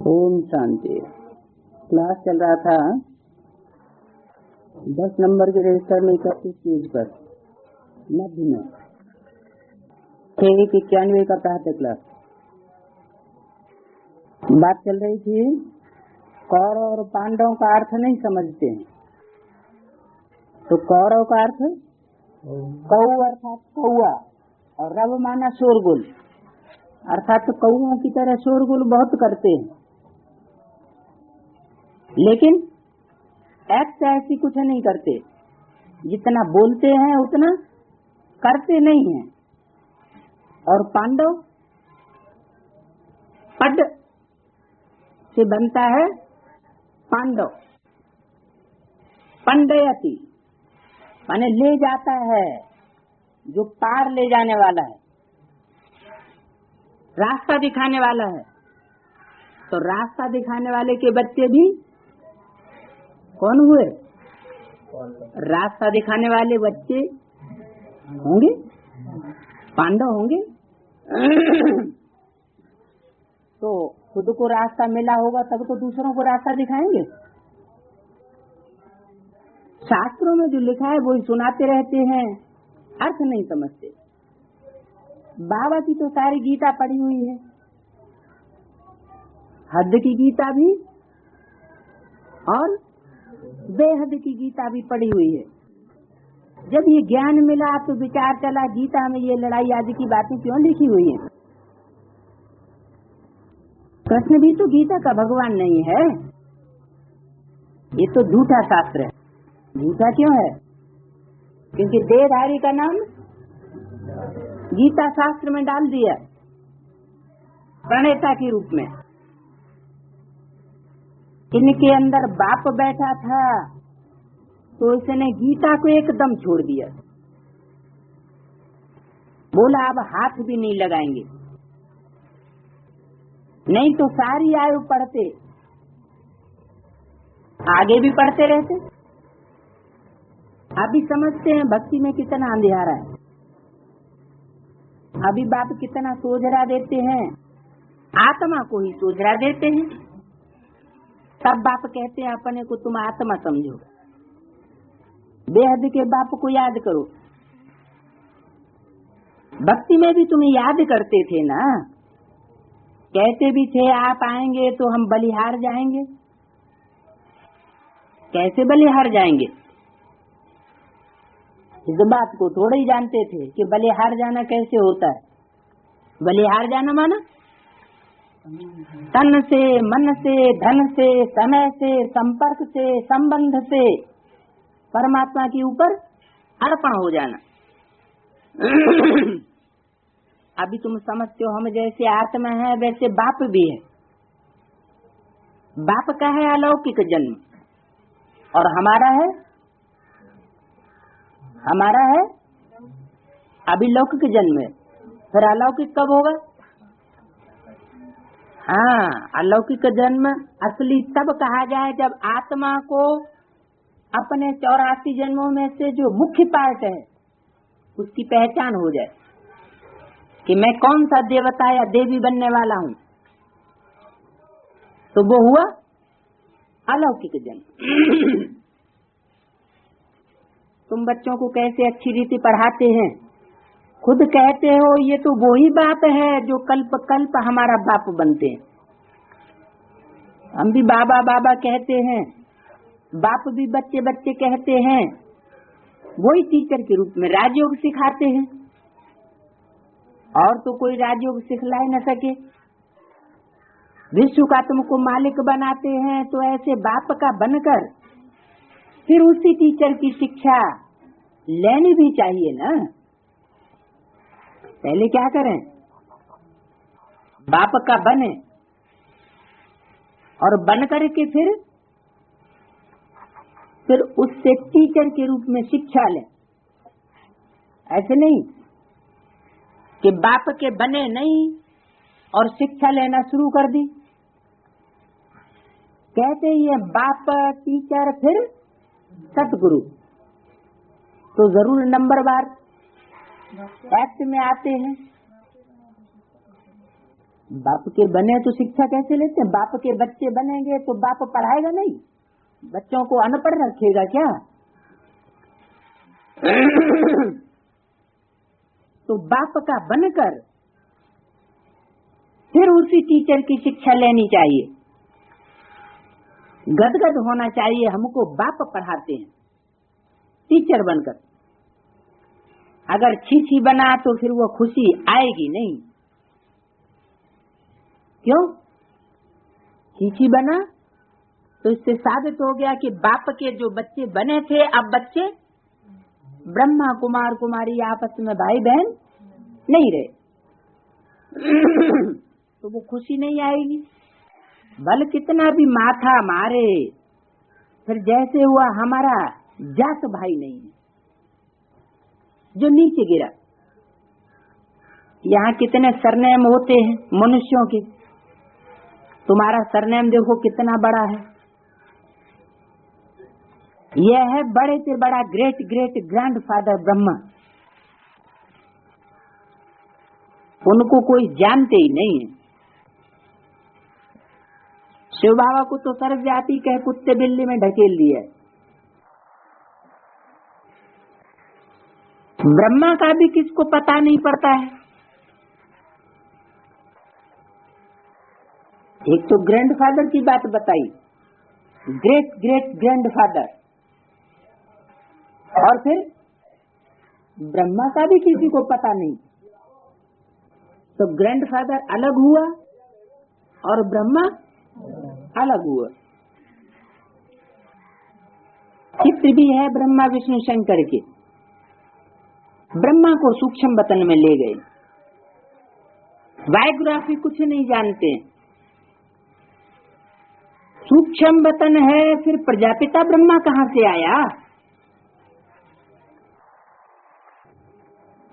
Om Shanti. Class चल रहा था 10 नंबर के रजिस्टर में 31 पेज पर मध्य में 691 का पढ़ाते क्लास। बात चल रही थी कौरव और पांडवों का अर्थ नहीं समझते हैं। तो कौरव का अर्थ कौ अर्थात कौआ और रव माना शोरगुल, अर्थात तो कौओं की तरह शोरगुल बहुत करते हैं, लेकिन एक्ट ऐसी कुछ नहीं करते। जितना बोलते हैं उतना करते नहीं हैं। और पांडव पद से बनता है पांडव, पंडयति माने ले जाता है, जो पार ले जाने वाला है, रास्ता दिखाने वाला है। तो रास्ता दिखाने वाले के बच्चे भी कौन हुए? रास्ता दिखाने वाले बच्चे होंगे पांडव होंगे। तो खुद को रास्ता मिला होगा तब तो दूसरों को रास्ता दिखाएंगे। शास्त्रों में जो लिखा है वही सुनाते रहते हैं, अर्थ नहीं समझते। बाबा की तो सारी गीता पढ़ी हुई है, हद की गीता भी और बेहद की गीता भी पढ़ी हुई है। जब ये ज्ञान मिला तो विचार चला गीता में ये लड़ाई आदि की बातें क्यों लिखी हुई हैं। कृष्ण भी तो गीता का भगवान नहीं है, ये तो झूठा शास्त्र है। झूठा क्यों है? क्योंकि देहधारी का नाम गीता शास्त्र में डाल दिया प्रणेता के रूप में। इनके अंदर बाप बैठा था तो इसने गीता को एकदम छोड़ दिया, बोला अब हाथ भी नहीं लगाएंगे। नहीं तो सारी आयु पढ़ते, आगे भी पढ़ते रहते। अभी समझते हैं भक्ति में कितना अंधेरा है। अभी बाप कितना सोझरा देते हैं, आत्मा को ही सोझरा देते हैं। तब बाप कहते हैं अपने को तुम आत्मा समझो, बेहद के बाप को याद करो। भक्ति में भी तुम्हें याद करते थे ना, कहते भी थे आप आएंगे तो हम बलिहार जाएंगे। कैसे बलिहार जाएंगे? इस बात को थोड़ा ही जानते थे कि बलिहार जाना कैसे होता है। बलिहार जाना माना तन से, मन से, धन से, समय से, संपर्क से, संबंध से परमात्मा के ऊपर अर्पण हो जाना। अभी तुम समझते हो हम जैसे आत्मा है वैसे बाप भी है। बाप का है अलौकिक जन्म और हमारा है अभिलौकिक जन्म है। फिर अलौकिक कब होगा? हाँ, अलौकिक जन्म असली तब कहा जाए जब आत्मा को अपने 84 जन्मों में से जो मुख्य पार्ट है उसकी पहचान हो जाए कि मैं कौन सा देवता या देवी बनने वाला हूँ। तो वो हुआ अलौकिक जन्म। तुम बच्चों को कैसे अच्छी रीति पढ़ाते हैं, खुद कहते हो ये तो वही बाप है जो कल्प कल्प हमारा बाप बनते हैं। हम भी बाबा बाबा कहते हैं, बाप भी बच्चे बच्चे कहते हैं। वही टीचर के रूप में राजयोग सिखाते हैं, और तो कोई राजयोग सिखला ही न सके। विश्व का तुमको मालिक बनाते हैं तो ऐसे बाप का बनकर फिर उसी टीचर की शिक्षा लेनी भी चाहिए ना। पहले क्या करें? बाप का बने और बन करके फिर उससे टीचर के रूप में शिक्षा लें। ऐसे नहीं कि बाप के बने नहीं और शिक्षा लेना शुरू कर दी। कहते ये बाप टीचर फिर सतगुरु, तो जरूर नंबरवार एक्ट में आते हैं। बाप के बने तो शिक्षा कैसे लेते हैं? बाप के बच्चे बनेंगे तो बाप पढ़ाएगा नहीं, बच्चों को अनपढ़ रखेगा क्या? तो बाप का बनकर फिर उसी टीचर की शिक्षा लेनी चाहिए, गदगद होना चाहिए। हमको बाप पढ़ाते हैं टीचर बनकर। अगर छी बना तो फिर वो खुशी आएगी नहीं। क्यों? छी बना तो इससे साबित हो गया कि बाप के जो बच्चे बने थे अब बच्चे ब्रह्मा कुमार कुमारी आपस में भाई बहन नहीं रहे। तो वो खुशी नहीं आएगी। भले कितना भी माथा मारे, फिर जैसे हुआ हमारा जात भाई नहीं है जो नीचे गिरा। यहाँ कितने सरनेम होते हैं मनुष्यों के, तुम्हारा सरनेम देखो कितना बड़ा है। यह है बड़े से बड़ा ग्रेट ग्रेट ग्रैंडफादर ब्रह्मा। उनको कोई जानते ही नहीं है। शिव बाबा को तो सर्वव्यापी कह कुत्ते बिल्ली में ढकेल दिया। ब्रह्मा का भी किसको पता नहीं पड़ता है। एक तो ग्रैंडफादर की बात बताई, ग्रेट ग्रेट ग्रैंडफादर, और फिर ब्रह्मा का भी किसी को पता नहीं। तो ग्रैंडफादर अलग हुआ और ब्रह्मा अलग हुआ। चित्र भी है ब्रह्मा विष्णु शंकर के। ब्रह्मा को सूक्ष्म वतन में ले गए। बायोग्राफी कुछ नहीं जानते। सूक्ष्म वतन है, फिर प्रजापिता ब्रह्मा कहाँ से आया?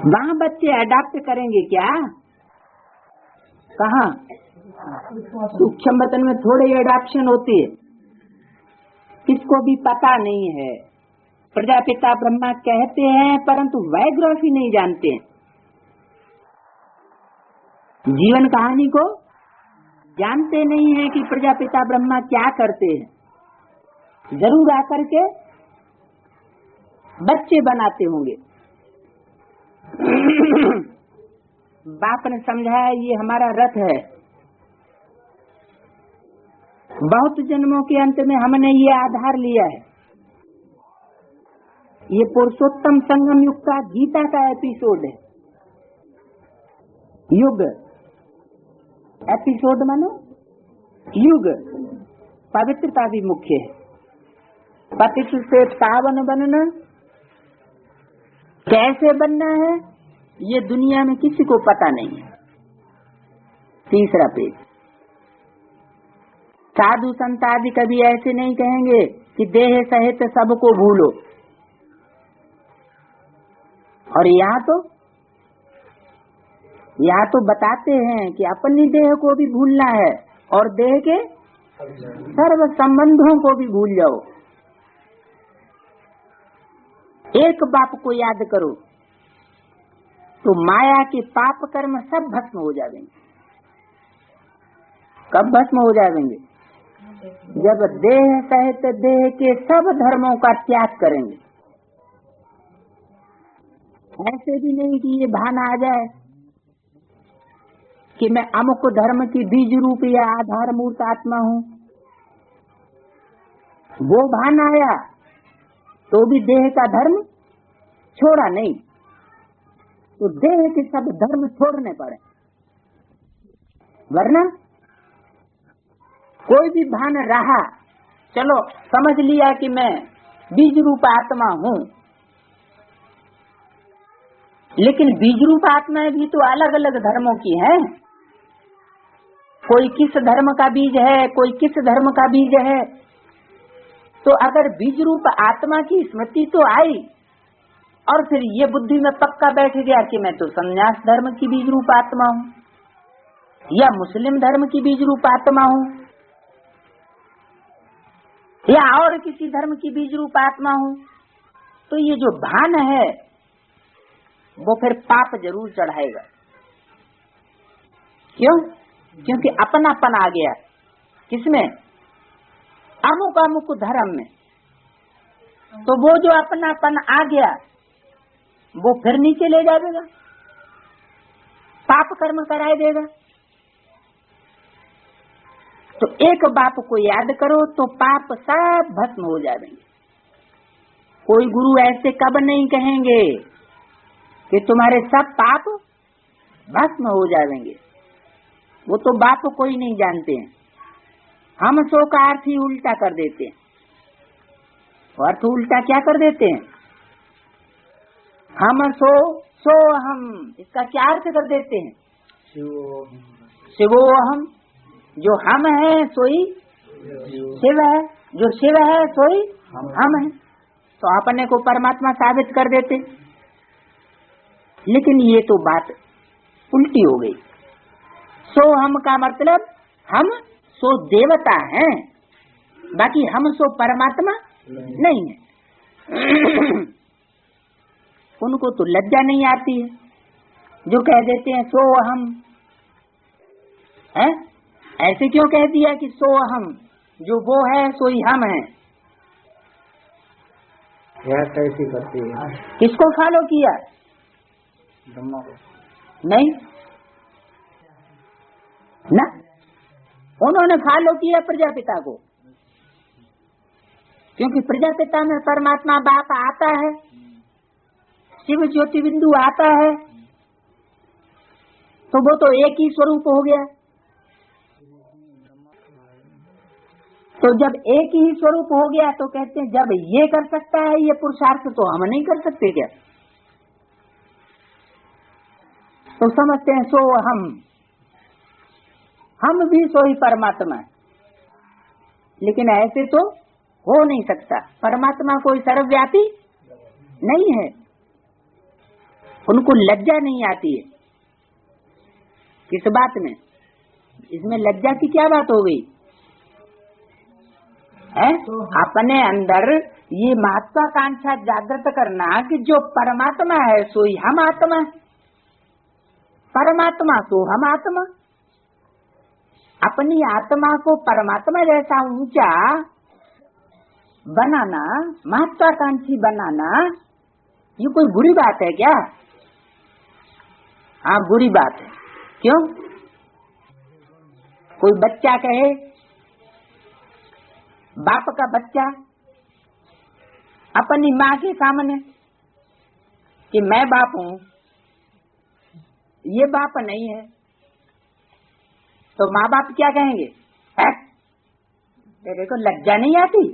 वहाँ बच्चे अडॉप्ट करेंगे क्या? कहाँ? सूक्ष्म वतन में थोड़े एडॉप्शन होती है, किसको भी पता नहीं है। प्रजापिता ब्रह्मा कहते हैं परंतु बायोग्राफी नहीं जानते। जीवन कहानी को जानते नहीं है कि प्रजापिता ब्रह्मा क्या करते हैं। जरूर आकर के बच्चे बनाते होंगे। बाप ने समझाया ये हमारा रथ है, बहुत जन्मों के अंत में हमने ये आधार लिया है। ये पुरुषोत्तम संगम युग का गीता का एपिसोड है। युग एपिसोड मानो युग, पवित्रता भी मुख्य है। पतित से पावन बनना, कैसे बनना है ये दुनिया में किसी को पता नहीं है। तीसरा पेज। साधु संत आदि कभी ऐसे नहीं कहेंगे कि देह सहित सबको भूलो, और यहाँ तो बताते हैं कि अपनी देह को भी भूलना है और देह के सर्व संबंधों को भी भूल जाओ। एक बाप को याद करो तो माया के पाप कर्म सब भस्म हो जाएंगे। कब भस्म हो जाएंगे? जब देह सहित देह के सब धर्मों का त्याग करेंगे। ऐसे भी नहीं कि ये भान आ जाए कि मैं अमुक धर्म की बीज रूप या आधार मूर्त आत्मा हूँ। वो भान आया तो भी देह का धर्म छोड़ा नहीं, तो देह के सब धर्म छोड़ने पड़े। वरना कोई भी भान रहा, चलो समझ लिया कि मैं बीज रूप आत्मा हूँ, लेकिन बीज रूप आत्माएं भी तो अलग अलग धर्मों की हैं। कोई किस धर्म का बीज है, कोई किस धर्म का बीज है। तो अगर बीज रूप आत्मा की स्मृति तो आई और फिर ये बुद्धि में पक्का बैठ गया कि मैं तो संन्यास धर्म की बीज रूप आत्मा हूँ या मुस्लिम धर्म की बीज रूप आत्मा हूँ या और किसी धर्म की बीज रूप आत्मा हूँ, तो ये जो भान है वो फिर पाप जरूर चढ़ाएगा। क्यों? क्योंकि अपनापन आ गया किसमें, अमुक अमुक धर्म में। तो वो जो अपनापन आ गया वो फिर नीचे ले जाएगा, पाप कर्म कराए देगा। तो एक बाप को याद करो तो पाप सब भस्म हो जाएंगे। कोई गुरु ऐसे कब नहीं कहेंगे कि तुम्हारे सब पाप भस्म हो जाएंगे, वो तो बाप कोई नहीं जानते हैं। हम सो का अर्थ ही उल्टा कर देते हैं। अर्थ उल्टा क्या कर देते हैं, हम सो हम, इसका क्या अर्थ कर देते हैं, शिवो हम। जो हम है सोई शिव है, जो शिव है सोई हम है। तो अपने को परमात्मा साबित कर देते। लेकिन ये तो बात उल्टी हो गई। सो हम का मतलब हम सो देवता हैं, बाकी हम सो परमात्मा नहीं है। उनको तो लज्जा नहीं आती है जो कह देते हैं सो हम है। ऐसे क्यों कह दिया कि सो हम, जो वो है सोई हम है। कैसी करती है, किसको फॉलो किया, ब्रह्मा को नहीं ना, उन्होंने फॉलो किया प्रजापिता को। क्योंकि प्रजापिता में परमात्मा बाप आता है, शिव ज्योति बिंदु आता है, तो वो तो एक ही स्वरूप हो गया। तो जब एक ही स्वरूप हो गया तो कहते हैं जब ये कर सकता है ये पुरुषार्थ तो हम नहीं कर सकते क्या। तो समझते हैं सो हम भी सो ही परमात्मा है। लेकिन ऐसे तो हो नहीं सकता, परमात्मा कोई सर्वव्यापी नहीं है। उनको लज्जा नहीं आती है किस बात में, इसमें लज्जा की क्या बात हो गई है। अपने अंदर ये महत्वाकांक्षा जागृत करना कि जो परमात्मा है सो ही हम आत्मा, परमात्मा सो हम आत्मा। अपनी आत्मा को परमात्मा जैसा ऊंचा बनाना, महत्वाकांक्षी बनाना, ये कोई बुरी बात है क्या। हाँ बुरी बात है। क्यों, कोई बच्चा कहे, बाप का बच्चा अपनी माँ के सामने कि मैं बाप हूँ, ये बाप नहीं है, तो माँ बाप क्या कहेंगे, तेरे को लज्जा नहीं आती।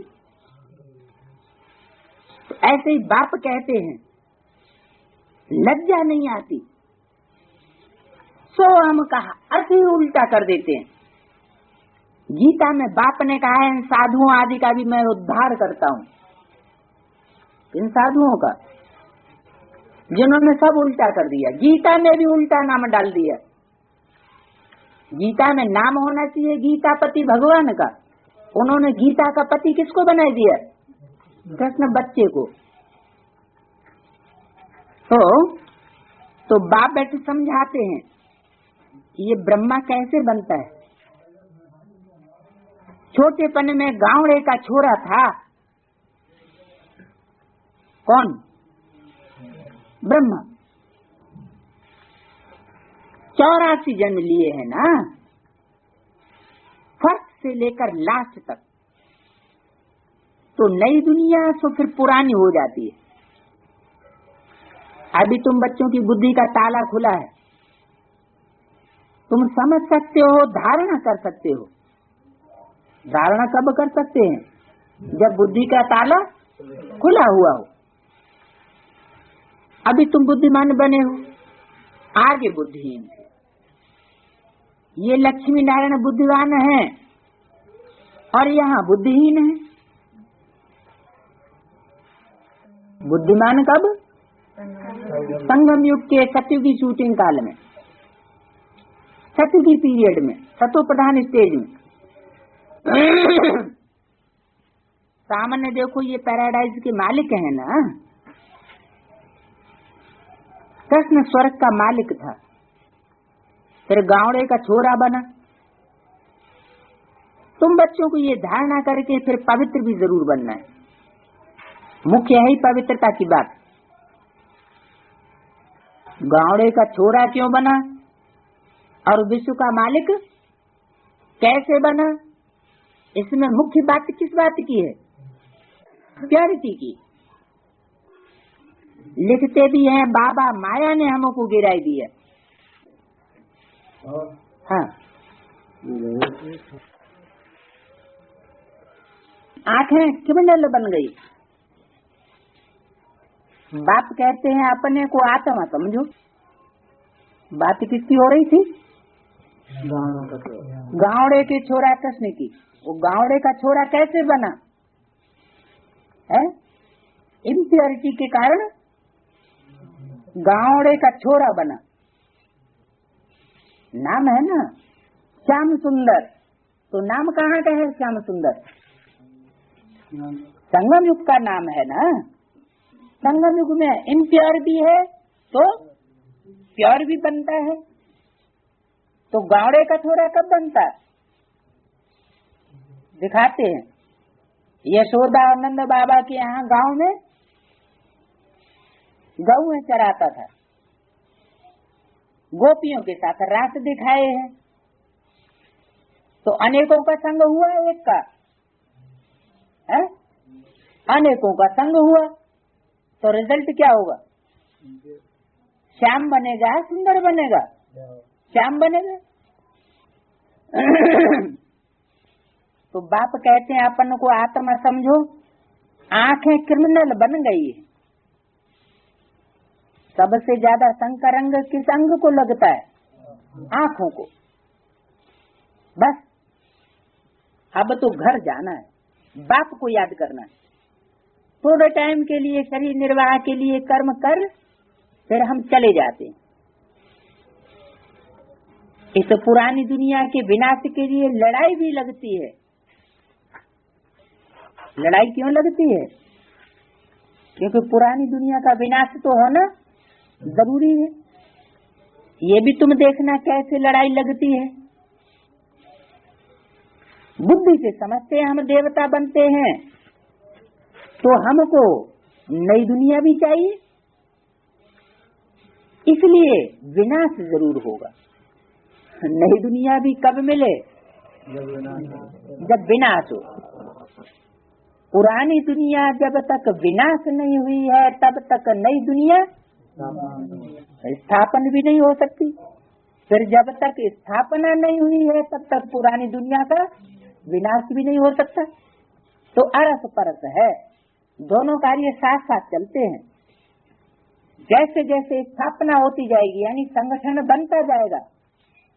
तो ऐसे ही बाप कहते हैं लज्जा नहीं आती। सो हम कहा अर्थ ही उल्टा कर देते हैं। गीता में बाप ने कहा है इन साधुओं आदि का भी मैं उद्धार करता हूँ, इन साधुओं का जिन्होंने सब उल्टा कर दिया। गीता में भी उल्टा नाम डाल दिया। गीता में नाम होना चाहिए गीता पति भगवान का, उन्होंने गीता का पति किसको बना दिया, कृष्ण बच्चे को। तो बाप बैठे समझाते हैं ये ब्रह्मा कैसे बनता है। छोटेपन में गांवड़े का छोरा था, कौन, ब्रह्मा। 84 जन्म लिए हैं ना, फर्स्ट से लेकर लास्ट तक। तो नई दुनिया तो फिर पुरानी हो जाती है। अभी तुम बच्चों की बुद्धि का ताला खुला है, तुम समझ सकते हो, धारणा कर सकते हो। धारणा कब कर सकते हैं, जब बुद्धि का ताला खुला हुआ हो। अभी तुम बुद्धिमान बने हो, आगे बुद्धिहीन थे। ये लक्ष्मी नारायण बुद्धिमान है और यहाँ बुद्धिहीन है। बुद्धिमान कब, संगम युग के सतयुगी शूटिंग काल में, सतयुगी पीरियड में, सतो प्रधान स्टेज में। सामान्य देखो ये पैराडाइज के मालिक है ना, कृष्ण स्वर्ग का मालिक था, फिर गावड़े का छोरा बना, तुम बच्चों को ये धारणा करके फिर पवित्र भी जरूर बनना है। मुख्य है ही पवित्रता की बात। गावड़े का छोरा क्यों बना और विश्व का मालिक कैसे बना, इसमें मुख्य बात किस बात की है? प्योरिटी की। लिखते भी हैं बाबा माया ने हमको गिराई दी है। हाँ, आंखें क्रिमिनल बन गई। बाप कहते हैं अपने को आत्मा समझो। बात किसकी हो रही थी? गावड़े के छोरा कृष्ण की। वो गावड़े का छोरा कैसे बना है? इम्प्योरिटी के कारण गावड़े का छोरा बना। नाम है ना श्याम सुंदर, तो नाम कहाँ का है श्याम सुंदर? संगम युग का नाम है ना। संगम युग में इम्प्योर भी है तो प्योर भी बनता है। तो गावड़े का छोरा कब बनता है? दिखाते हैं। यशोदा और नंद बाबा के यहाँ गांव में गऊ चराता था, गोपियों के साथ रास दिखाए हैं। तो अनेकों का संग हुआ, एक का है? अनेकों का संग हुआ तो रिजल्ट क्या होगा? श्याम बनेगा, सुंदर बनेगा, श्याम बनेगा। तो बाप कहते हैं अपन को आत्मा समझो। आंखें क्रिमिनल बन गई है। सबसे ज्यादा संकर अंग किस अंग को लगता है? आंखों को। बस अब तो घर जाना है, बाप को याद करना है। थोड़े टाइम के लिए शरीर निर्वाह के लिए कर्म कर, फिर हम चले जाते हैं। इस पुरानी दुनिया के विनाश के लिए लड़ाई भी लगती है। लड़ाई क्यों लगती है? क्योंकि पुरानी दुनिया का विनाश तो होना जरूरी है। ये भी तुम देखना कैसे लड़ाई लगती है। बुद्धि से समझते हैं हम देवता बनते हैं, तो हमको नई दुनिया भी चाहिए, इसलिए विनाश जरूर होगा। नई दुनिया भी कब मिले? जब विनाश हो। पुरानी दुनिया जब तक विनाश नहीं हुई है तब तक नई दुनिया स्थापन भी नहीं हो सकती। फिर जब तक स्थापना नहीं हुई है तब तक पुरानी दुनिया का विनाश भी नहीं हो सकता। तो अरस परस है, दोनों कार्य साथ साथ चलते हैं। जैसे जैसे स्थापना होती जाएगी यानी संगठन बनता जाएगा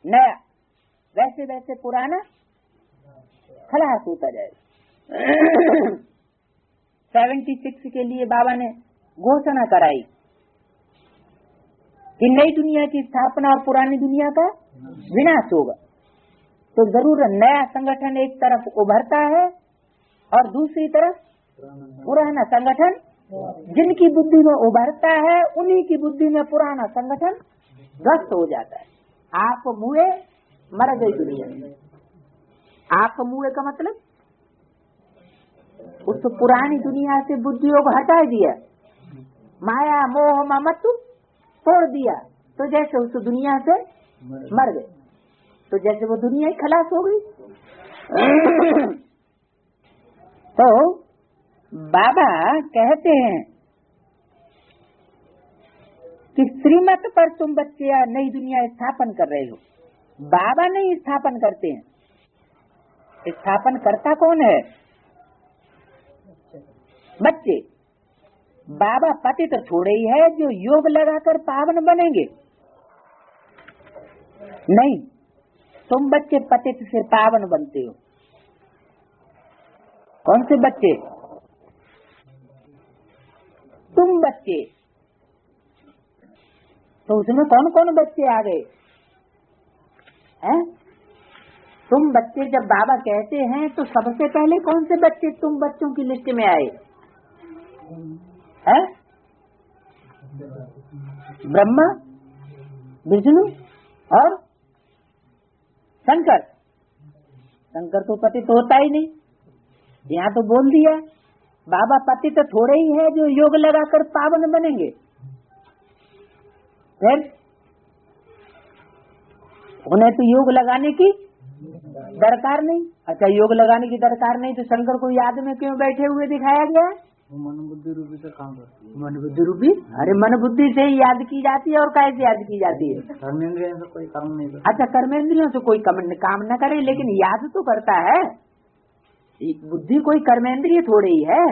नया, वैसे वैसे पुराना खलास होता जाएगा। 76 के लिए बाबा ने घोषणा कराई कि नई दुनिया की स्थापना और पुरानी दुनिया का विनाश होगा। तो जरूर नया संगठन एक तरफ उभरता है और दूसरी तरफ पुराना संगठन। जिनकी बुद्धि में उभरता है उन्हीं की बुद्धि में पुराना संगठन ध्वस्त हो जाता है। आप मुए मर गई दुनिया। आप मुए का मतलब उस पुरानी दुनिया से बुद्धियों को हटा दिया, माया मोह ममत्व तोड़ दिया, तो जैसे उस दुनिया से मर गए, तो जैसे वो दुनिया ही खलास हो गई। तो बाबा कहते हैं कि श्रीमत पर तुम बच्चे या नई दुनिया स्थापन कर रहे हो। बाबा नहीं स्थापन करते हैं। स्थापन करता कौन है? बच्चे। बाबा पतित थोड़े ही है जो योग लगाकर पावन बनेंगे। नहीं, तुम बच्चे पतित से पावन बनते हो। कौन से बच्चे? तुम बच्चे। तो उसमें कौन कौन बच्चे आ गए हैं? तुम बच्चे जब बाबा कहते हैं तो सबसे पहले कौन से बच्चे तुम बच्चों की लिस्ट में आए हैं? ब्रह्मा, विष्णु और शंकर शंकर तो पतित होता ही नहीं। यहाँ तो बोल दिया बाबा पतित थोड़े ही है जो योग लगाकर पावन बनेंगे। फिर उन्हें तो योग लगाने की दरकार नहीं। अच्छा योग लगाने की दरकार नहीं तो शंकर को याद में क्यों बैठे हुए दिखाया गया? मन बुद्धि रूपी से काम करती है। मन बुद्धि रूपी, अरे मन बुद्धि से ही याद की जाती है और कैसे याद की जाती है? कर्मेंद्रियों से कोई काम नहीं करता। अच्छा कर्मेंद्रियों से कोई काम न करे लेकिन याद तो करता है। बुद्धि कोई कर्मेंद्रिय थोड़ी ही है।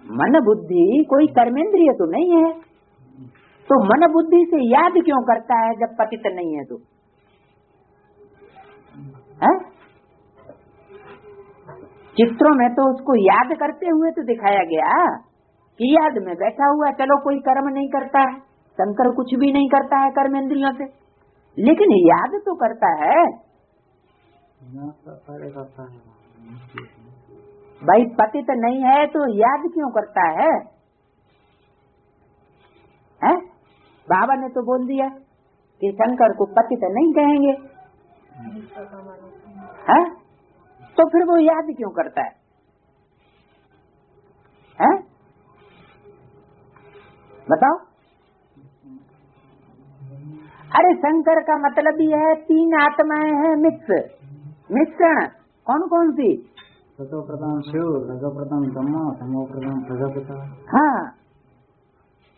मन बुद्धि कोई कर्मेंद्रिय तो नहीं है, तो मन बुद्धि से याद क्यों करता है जब पतित नहीं है तो? है? चित्रों में तो उसको याद करते हुए तो दिखाया गया कि याद में बैठा हुआ, चलो कोई कर्म नहीं करता है, शंकर कुछ भी नहीं करता है कर्मेंद्रियों से, लेकिन याद तो करता है। भाई पतित नहीं है तो याद क्यों करता है? हैं? बाबा ने तो बोल दिया कि शंकर को पतित नहीं कहेंगे, है? तो फिर वो याद क्यों करता है? हैं? बताओ। अरे शंकर का मतलब ही है तीन आत्माएं हैं मिश्रण। कौन कौन सी? सतो प्रधान शिव, रजो प्रधान ब्रह्मा, तमो प्रधान प्रजापिता। हाँ,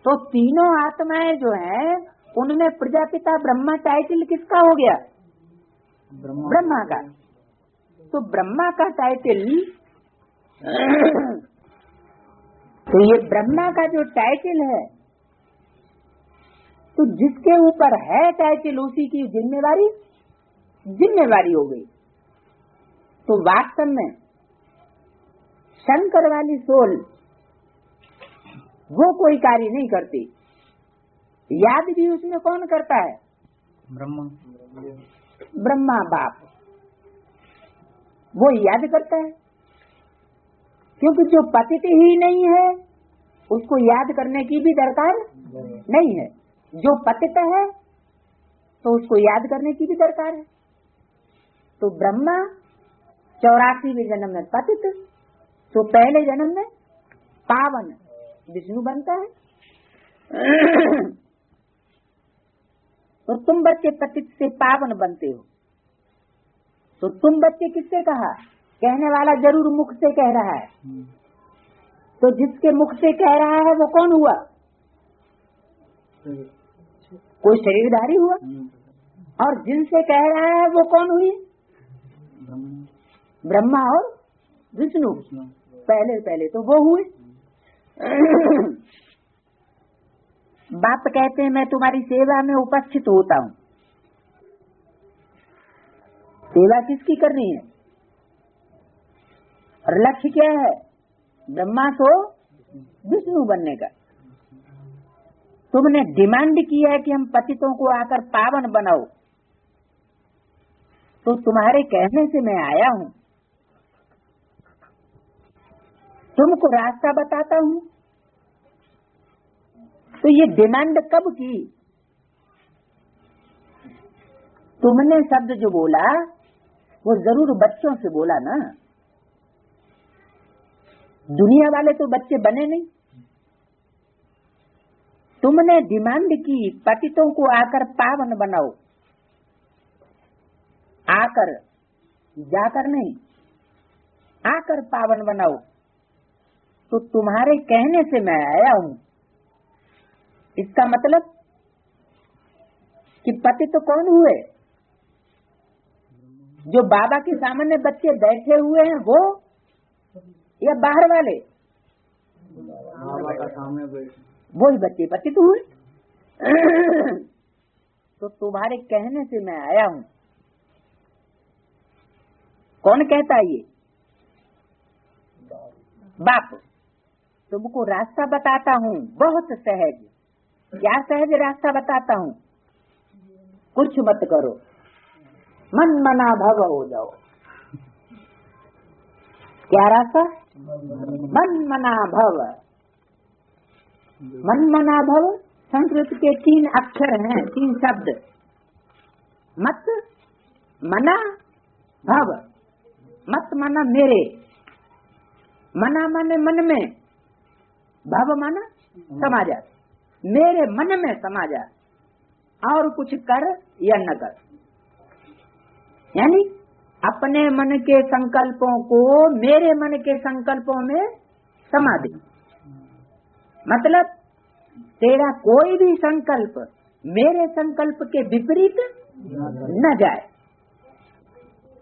तो तीनों आत्माएं जो हैं उनमें प्रजापिता ब्रह्मा टाइटल किसका हो गया? ब्रह्मा का। तो ब्रह्मा का टाइटल तो ये ब्रह्मा का जो टाइटल है, तो जिसके ऊपर है टाइटल उसी की जिम्मेवारी हो गई। तो वास्तव में शंकर वाली सोल वो कोई कार्य नहीं करती। याद भी उसमें कौन करता है? ब्रह्मा बाप, वो याद करता है। क्योंकि जो पतित ही नहीं है उसको याद करने की भी दरकार नहीं है। जो पतित है तो उसको याद करने की भी दरकार है। तो ब्रह्मा 84वें जन्म में पतित, तो पहले जन्म में पावन विष्णु बनता है। तो तुम बच्चे पतित से पावन बनते हो। तो तुम बच्चे किससे कहा? कहने वाला जरूर मुख से कह रहा है। तो जिसके मुख से कह रहा है वो कौन हुआ? कोई शरीरधारी हुआ। और जिनसे कह रहा है वो कौन हुई? ब्रह्मा और विष्णु। पहले तो वो हुए। बाप कहते हैं मैं तुम्हारी सेवा में उपस्थित होता हूँ। सेवा किसकी करनी है और लक्ष्य क्या है? ब्रह्मा को विष्णु बनने का। तुमने डिमांड की है कि हम पतितों को आकर पावन बनाओ, तो तुम्हारे कहने से मैं आया हूँ। तुमको रास्ता बताता हूँ। तो ये डिमांड कब की? तुमने शब्द जो बोला वो जरूर बच्चों से बोला ना। दुनिया वाले तो बच्चे बने नहीं। तुमने डिमांड की पतितों को आकर पावन बनाओ। आकर, जाकर नहीं, आकर पावन बनाओ। तो तुम्हारे कहने से मैं आया हूँ। इसका मतलब कि पतित कौन हुए? जो बाबा के सामने बच्चे बैठे हुए हैं वो, या बाहर वाले? बाबा का सामने बैठे वही बच्चे पतित हुए। तो तुम्हारे कहने से मैं आया हूँ। कौन कहता है ये? बाप। तुमको रास्ता बताता हूँ बहुत सहज। क्या सहज रास्ता बताता हूँ? कुछ मत करो, मन मना भव हो जाओ। क्या रास्ता? मन मना भव। मन मना भव संस्कृत के 3 अक्षर हैं, 3 शब्द। मत मना भव, मत माना मेरे, मना माने मन में, भव माना समा जा, मेरे मन में समा जा, और कुछ कर या न कर। यानी अपने मन के संकल्पों को मेरे मन के संकल्पों में समा दे। मतलब तेरा कोई भी संकल्प मेरे संकल्प के विपरीत न जाए।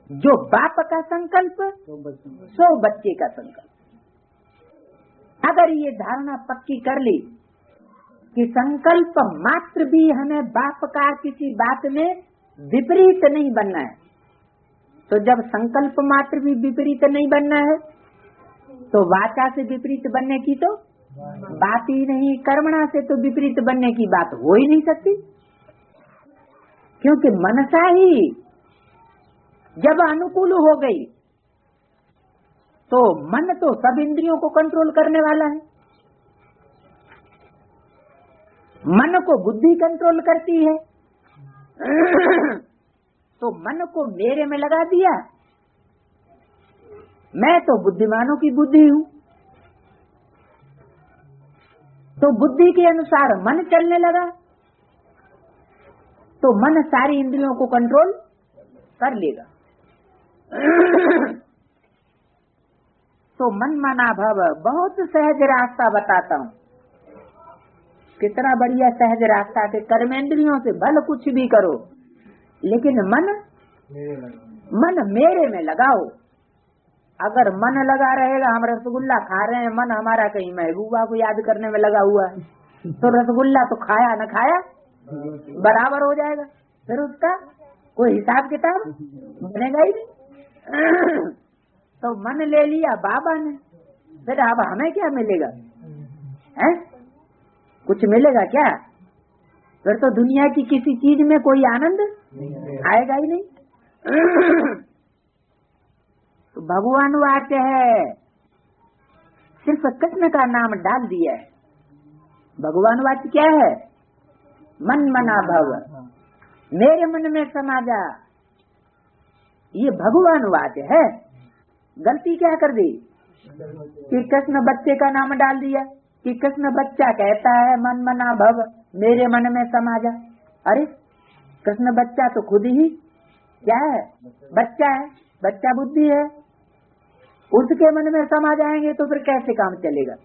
जो बाप का संकल्प सो बच्चे का संकल्प। अगर ये धारणा पक्की कर ली कि संकल्प मात्र भी हमें बाप का किसी बात में विपरीत नहीं बनना है, तो जब संकल्प मात्र भी विपरीत नहीं बनना है तो वाचा से विपरीत बनने की तो बात ही नहीं, कर्मणा से तो विपरीत बनने की बात हो ही नहीं सकती। क्योंकि मनसा ही जब अनुकूल हो गई तो मन तो सब इंद्रियों को कंट्रोल करने वाला है। मन को बुद्धि कंट्रोल करती है। तो मन को मेरे में लगा दिया, मैं तो बुद्धिमानों की बुद्धि हूँ, तो बुद्धि के अनुसार मन चलने लगा, तो मन सारी इंद्रियों को कंट्रोल कर लेगा। तो मन मना भव, बहुत सहज रास्ता बताता हूँ। कितना बढ़िया सहज रास्ता है। कर्मेंद्रियों से भले कुछ भी करो, लेकिन मन मेरे में लगाओ। अगर मन लगा रहेगा, हम रसगुल्ला खा रहे हैं, मन हमारा कहीं महबूबा को याद करने में लगा हुआ है, तो रसगुल्ला तो खाया न खाया बराबर हो जाएगा। फिर उसका कोई हिसाब किताब बनेगा ही नहीं। तो मन ले लिया बाबा ने, फिर अब हमें क्या मिलेगा? है कुछ मिलेगा क्या? फिर तो दुनिया की किसी चीज में कोई आनंद आएगा ही नहीं। तो भगवान वाक्य है, सिर्फ कृष्ण का नाम डाल दिया है। भगवान वाक्य क्या है? मन मना भव, मेरे मन में समा जा। ये भगवान वाक्य है। गलती क्या कर दी कि कृष्ण बच्चे का नाम डाल दिया, कि कृष्ण बच्चा कहता है मन मना भव, मेरे मन में समा जा। अरे कृष्ण बच्चा तो खुद ही क्या है? बच्चा है, बच्चा बुद्धि है। उसके मन में समा जाएंगे तो फिर कैसे काम चलेगा?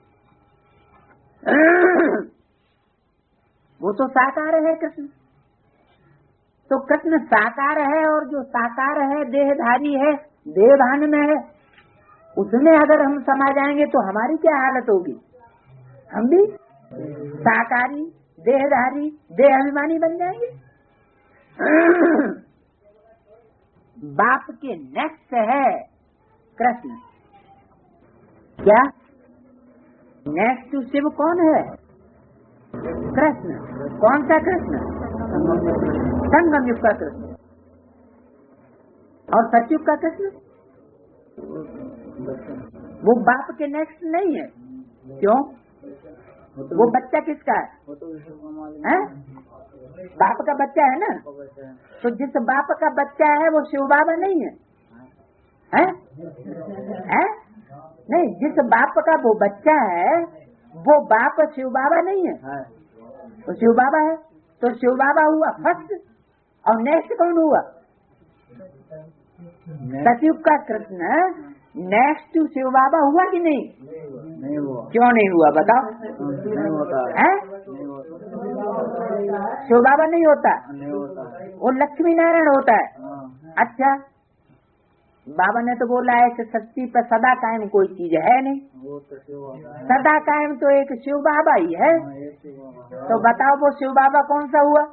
वो तो साकार है कृष्ण। तो कृष्ण साकार है, और जो साकार है देहधारी है, देहभान में है, उसमें अगर हम समा जाएंगे तो हमारी क्या हालत होगी? हम भी साकारी, देहधारी, देहाभिमानी बन जाएंगे। बाप के नेक्स्ट है कृष्ण। क्या नेक्स्ट टू शिव कौन है? कृष्ण। कौन सा कृष्ण? संगम युग का कृष्ण। और सतयुग का कृष्ण वो बाप के नेक्स्ट नहीं है। क्यों? वो बच्चा किसका है? बाप का बच्चा है ना। तो जिस बाप का बच्चा है वो शिव बाबा नहीं है, है? नहीं, जिस बाप का वो बच्चा है वो बाप शिव बाबा नहीं है। तो शिव बाबा है, तो शिव बाबा हुआ फर्स्ट, और नेक्स्ट कौन हुआ? सतयुग का कृष्ण नेक्स्ट टू शिव बाबा हुआ कि नहीं? नहीं हुआ। क्यों नहीं हुआ बताओ? नहीं होता है? शिव बाबा नहीं होता, नहीं होता। वो लक्ष्मी नारायण होता है। अच्छा, बाबा ने तो बोला है कि सृष्टि पर सदा कायम कोई चीज है नहीं। वो तो शिव सदा कायम तो एक शिव बाबा ही है। तो बताओ वो शिव बाबा कौन सा हुआ?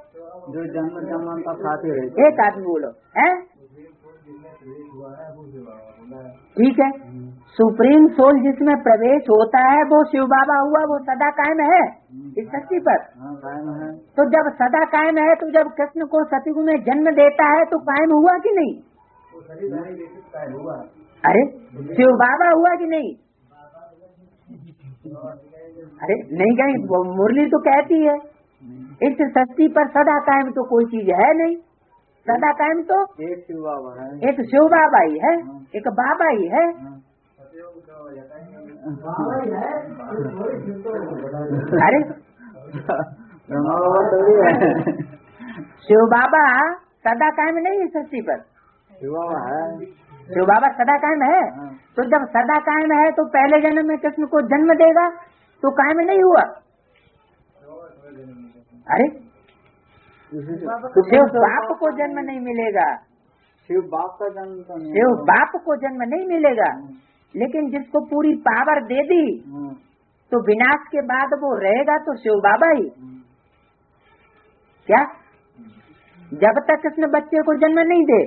जो जन्म जन्म का खाते रहते। एक आदमी बोलो, है? ठीक है, सुप्रीम सोल जिसमें प्रवेश होता है वो शिव बाबा हुआ, वो सदा कायम है इस सृष्टि पर। कायम है। तो जब सदा कायम है, तो जब कृष्ण को सतयुग में जन्म देता है तो कायम हुआ कि नहीं? अरे शिव बाबा हुआ कि नहीं? अरे नहीं, कहीं मुरली तो कहती है इस सृष्टि पर सदा कायम तो कोई चीज है नहीं। सदा कायम तो एक शिव बाबा है, एक शिव बाबा ही है, एक बाबा ही है। अरे ब्रह्मा बाबा थोड़ी है, शिव बाबा सदा कायम नहीं है सृष्टि पर। शिव बाबा है। शिव बाबा सदा कायम है। तो जब सदा कायम है तो पहले जन्म में कृष्ण को जन्म देगा तो कायम नहीं हुआ। अरे शिव बाप को जन्म नहीं मिलेगा, शिव बाप का जन्म तो नहीं, शिव बाप को जन्म नहीं मिलेगा, लेकिन जिसको पूरी पावर दे दी तो विनाश के बाद वो रहेगा तो शिव बाबा ही। क्या जब तक कृष्ण बच्चे को जन्म नहीं दे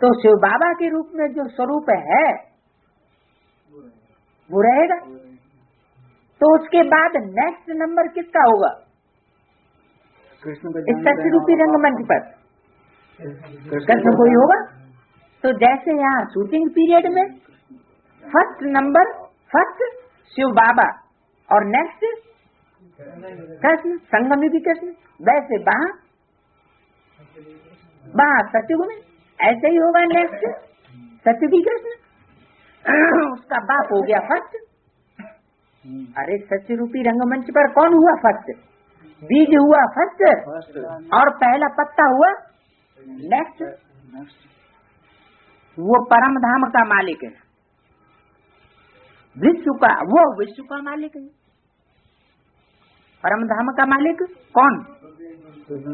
तो शिव बाबा के रूप में जो स्वरूप है वो रहेगा। तो उसके बाद नेक्स्ट नंबर किसका होगा? कृष्ण का इस सत्य रूपी रंगमंच पर कृष्ण को ही होगा। तो जैसे यहाँ शूटिंग पीरियड में फर्स्ट नंबर फर्स्ट शिव बाबा और नेक्स्ट कृष्ण, संगम युगी कृष्ण, वैसे वहाँ सत्युग में ऐसे ही होगा। नेक्स्ट सत्युगी कृष्ण, उसका बाप हो गया फर्स्ट। अरे सत्य रूपी रंगमंच पर कौन हुआ फर्स्ट? बीज हुआ फर्स्ट और पहला पत्ता हुआ नेक्स्ट। वो परम धाम का मालिक है, विश्व का, वो विश्व का मालिक है। परम धाम का मालिक कौन?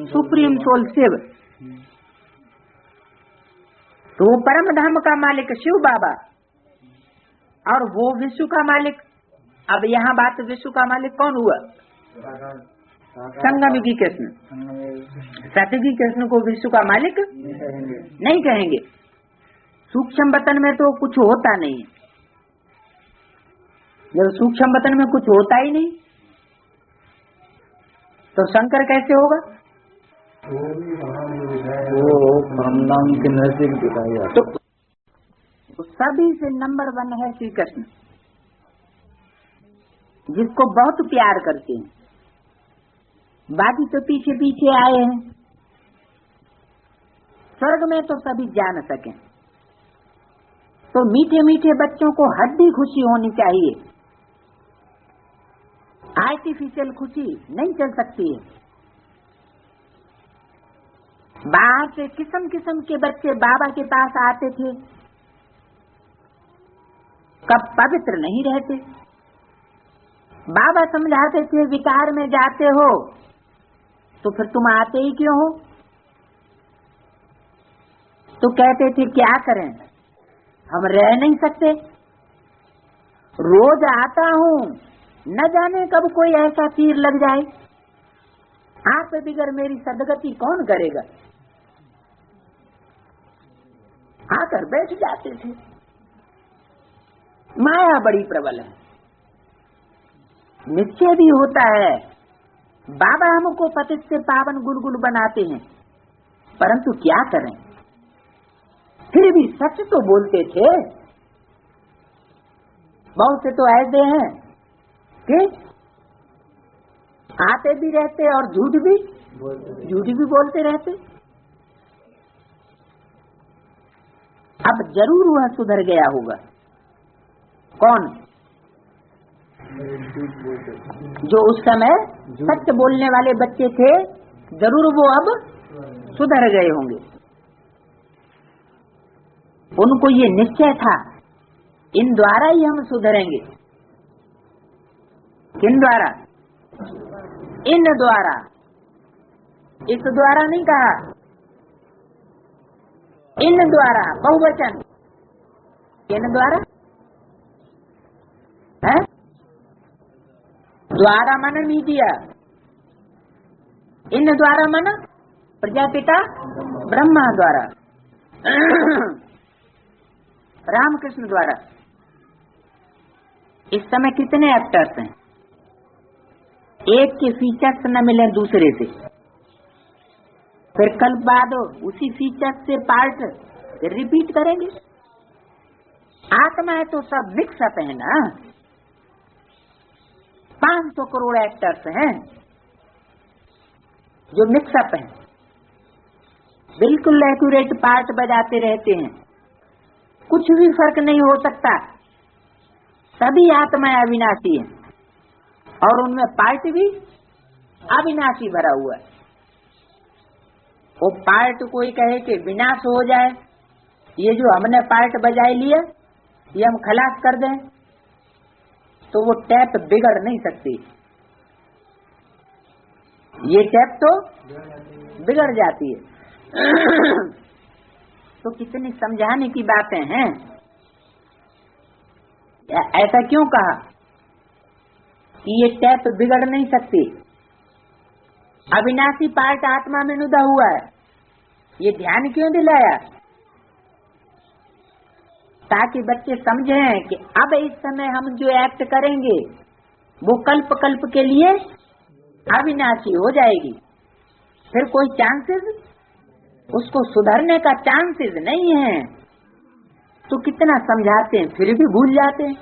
Supreme soul Shiv. तो वो परम धाम का मालिक शिव बाबा और वो विश्व का मालिक। अब यहाँ बात विश्व का मालिक कौन हुआ? संगम युगी कृष्ण। सतयुगी कृष्ण को विश्व का मालिक नहीं कहेंगे। सूक्ष्म वतन में तो कुछ होता नहीं। जब सूक्ष्म वतन में कुछ होता ही नहीं तो शंकर कैसे होगा? वो परमधाम के नजदीक दिखाया। तो सभी से नंबर 1 है श्री कृष्ण, जिसको बहुत प्यार करते हैं। बाकी तो पीछे पीछे आए हैं। स्वर्ग में तो सभी जान सकें। तो मीठे मीठे बच्चों को हड्डी खुशी होनी चाहिए, आर्टिफिशियल खुशी नहीं चल सकती है। बाहर से किस्म किस्म के बच्चे बाबा के पास आते थे, कब पवित्र नहीं रहते। बाबा समझाते थे विकार में जाते हो तो फिर तुम आते ही क्यों हो? तो कहते थे क्या करें, हम रह नहीं सकते। रोज आता हूँ, न जाने कब कोई ऐसा तीर लग जाए। आप बिगर मेरी सदगति कौन करेगा? आकर बैठ जाते थे। माया बड़ी प्रबल है। निश्चय भी होता है, बाबा हमको पतित से पावन गुलगुल बनाते हैं, परंतु क्या करें, फिर भी सच तो बोलते थे। बहुत से तो ऐसे हैं कि आते भी रहते और झूठ भी बोलते रहते। अब जरूर वह सुधर गया होगा। कौन? जो उस समय सत्य बोलने वाले बच्चे थे, जरूर वो अब सुधर गए होंगे। उनको ये निश्चय था, इन द्वारा ही हम सुधरेंगे। किन द्वारा? इन द्वारा। इस द्वारा नहीं कहा, इन द्वारा, बहुवचन। किन द्वारा है? द्वारा मन मीडिया, इन द्वारा मन प्रजापिता ब्रह्मा द्वारा, रामकृष्ण द्वारा। इस समय कितने एक्टर्स हैं? एक के फीचर्स न मिले दूसरे से, फिर कल बाद उसी फीचर से पार्ट रिपीट करेंगे। आत्मा है तो सब मिक्स अप है ना। 500 करोड़ एक्टर्स हैं जो मिक्स अप हैं। बिल्कुल एक्यूरेट पार्ट बजाते रहते हैं, कुछ भी फर्क नहीं हो सकता। सभी आत्माएं अविनाशी हैं और उनमें पार्ट भी अविनाशी भरा हुआ है। वो पार्ट कोई कहे कि विनाश हो जाए, ये जो हमने पार्ट बजाई लिया ये हम खलास कर दें, तो वो टैप बिगड़ नहीं सकती। ये टैप तो बिगड़ जाती है। तो कितनी समझाने की बातें हैं। ऐसा क्यों कहा कि ये टैप बिगड़ नहीं सकती? अविनाशी पार्ट आत्मा में नुदा हुआ है, ये ध्यान क्यों दिलाया? ताकि बच्चे समझें कि अब इस समय हम जो एक्ट करेंगे वो कल्प कल्प के लिए अविनाशी हो जाएगी, फिर कोई चांसेस उसको सुधरने का चांसेस नहीं है। तो कितना समझाते हैं फिर भी भूल जाते हैं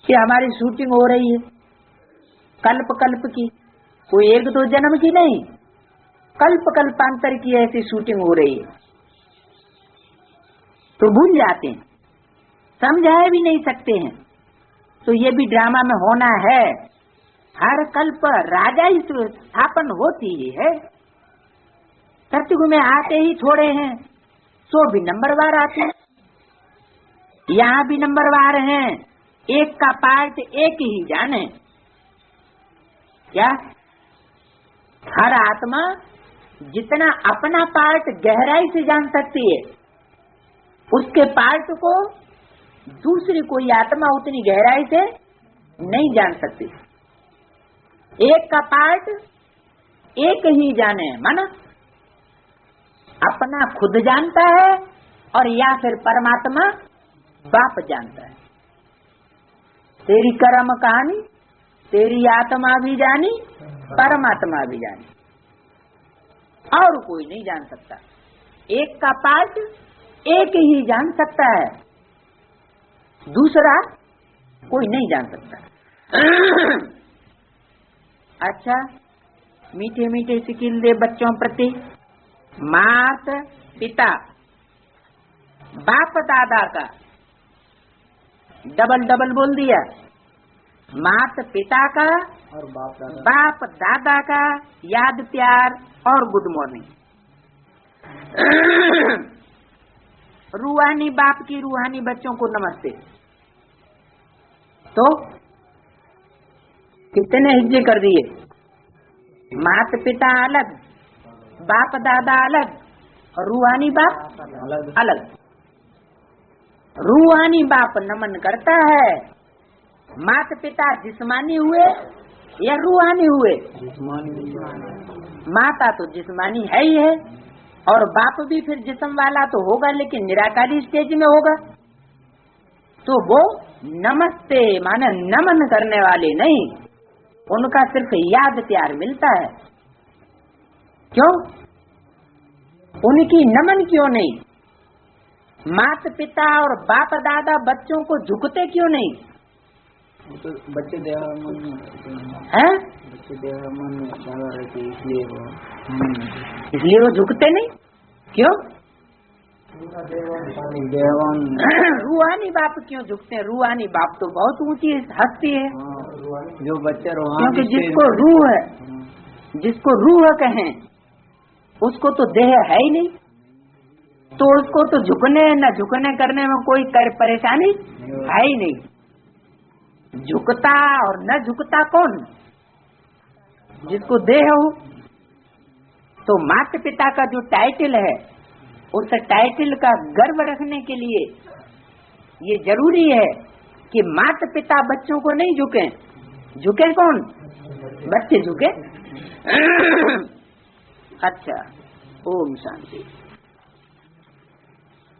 कि हमारी शूटिंग हो रही है कल्प कल्प की, कोई एक दो जन्म की नहीं, कल्प कल्पांतर की ऐसी शूटिंग हो रही है। तो भूल जाते हैं, समझा भी नहीं सकते हैं। तो ये भी ड्रामा में होना है। हर कल्प राजा ही स्थापन होती ही है। सतयुग में आते ही थोड़े हैं, सो भी नंबरवार आते हैं, यहाँ भी नंबरवार हैं। एक का पार्ट एक ही जाने। क्या हर आत्मा जितना अपना पार्ट गहराई से जान सकती है, उसके पार्ट को दूसरी कोई आत्मा उतनी गहराई से नहीं जान सकती। एक का पार्ट एक ही जाने, माना अपना खुद जानता है और या फिर परमात्मा बाप जानता है। तेरी कर्म कहानी तेरी आत्मा भी जानी, परमात्मा भी जानी, और कोई नहीं जान सकता। एक का पार्ट एक ही जान सकता है, दूसरा कोई नहीं जान सकता। अच्छा, मीठे मीठे सिकिल दे बच्चों प्रति मात पिता बाप दादा का डबल डबल बोल दिया, मात पिता का और बाप दादा का याद प्यार और गुड मॉर्निंग। रूहानी बाप की रूहानी बच्चों को नमस्ते। तो कितने हिस्से कर दिए? मात पिता अलग, बाप दादा अलग, और रूहानी बाप अलग। रूहानी बाप नमन करता है। माता पिता जिस्मानी हुए या रूहानी हुए? माता तो जिस्मानी है ही है, और बाप भी फिर जिस्म वाला तो होगा, लेकिन निराकारी स्टेज में होगा। तो वो नमस्ते माने नमन करने वाले नहीं, उनका सिर्फ याद प्यार मिलता है। क्यों? उनकी नमन क्यों नहीं? माता पिता और बाप दादा बच्चों को झुकते क्यों नहीं? तो बच्चे देह मन हैं? बच्चे देह मन ज्यादा रहते, इसलिए वो झुकते नहीं। क्यों? देहवान रूहानी बाप क्यों झुकते हैं? रूहानी बाप तो बहुत ऊंची हस्ती है। जो बच्चे क्योंकि जिसको रूह है, जिसको रूह कहें, उसको तो देह है ही नहीं, तो उसको तो झुकने न झुकने करने में कोई परेशानी है ही नहीं। झुकता और न झुकता कौन? जिसको देह हो। तो माता पिता का जो टाइटल है, उस टाइटल का गर्व रखने के लिए ये जरूरी है कि माता पिता बच्चों को नहीं झुके। झुके कौन? बच्चे झुके। अच्छा, ओम शांति।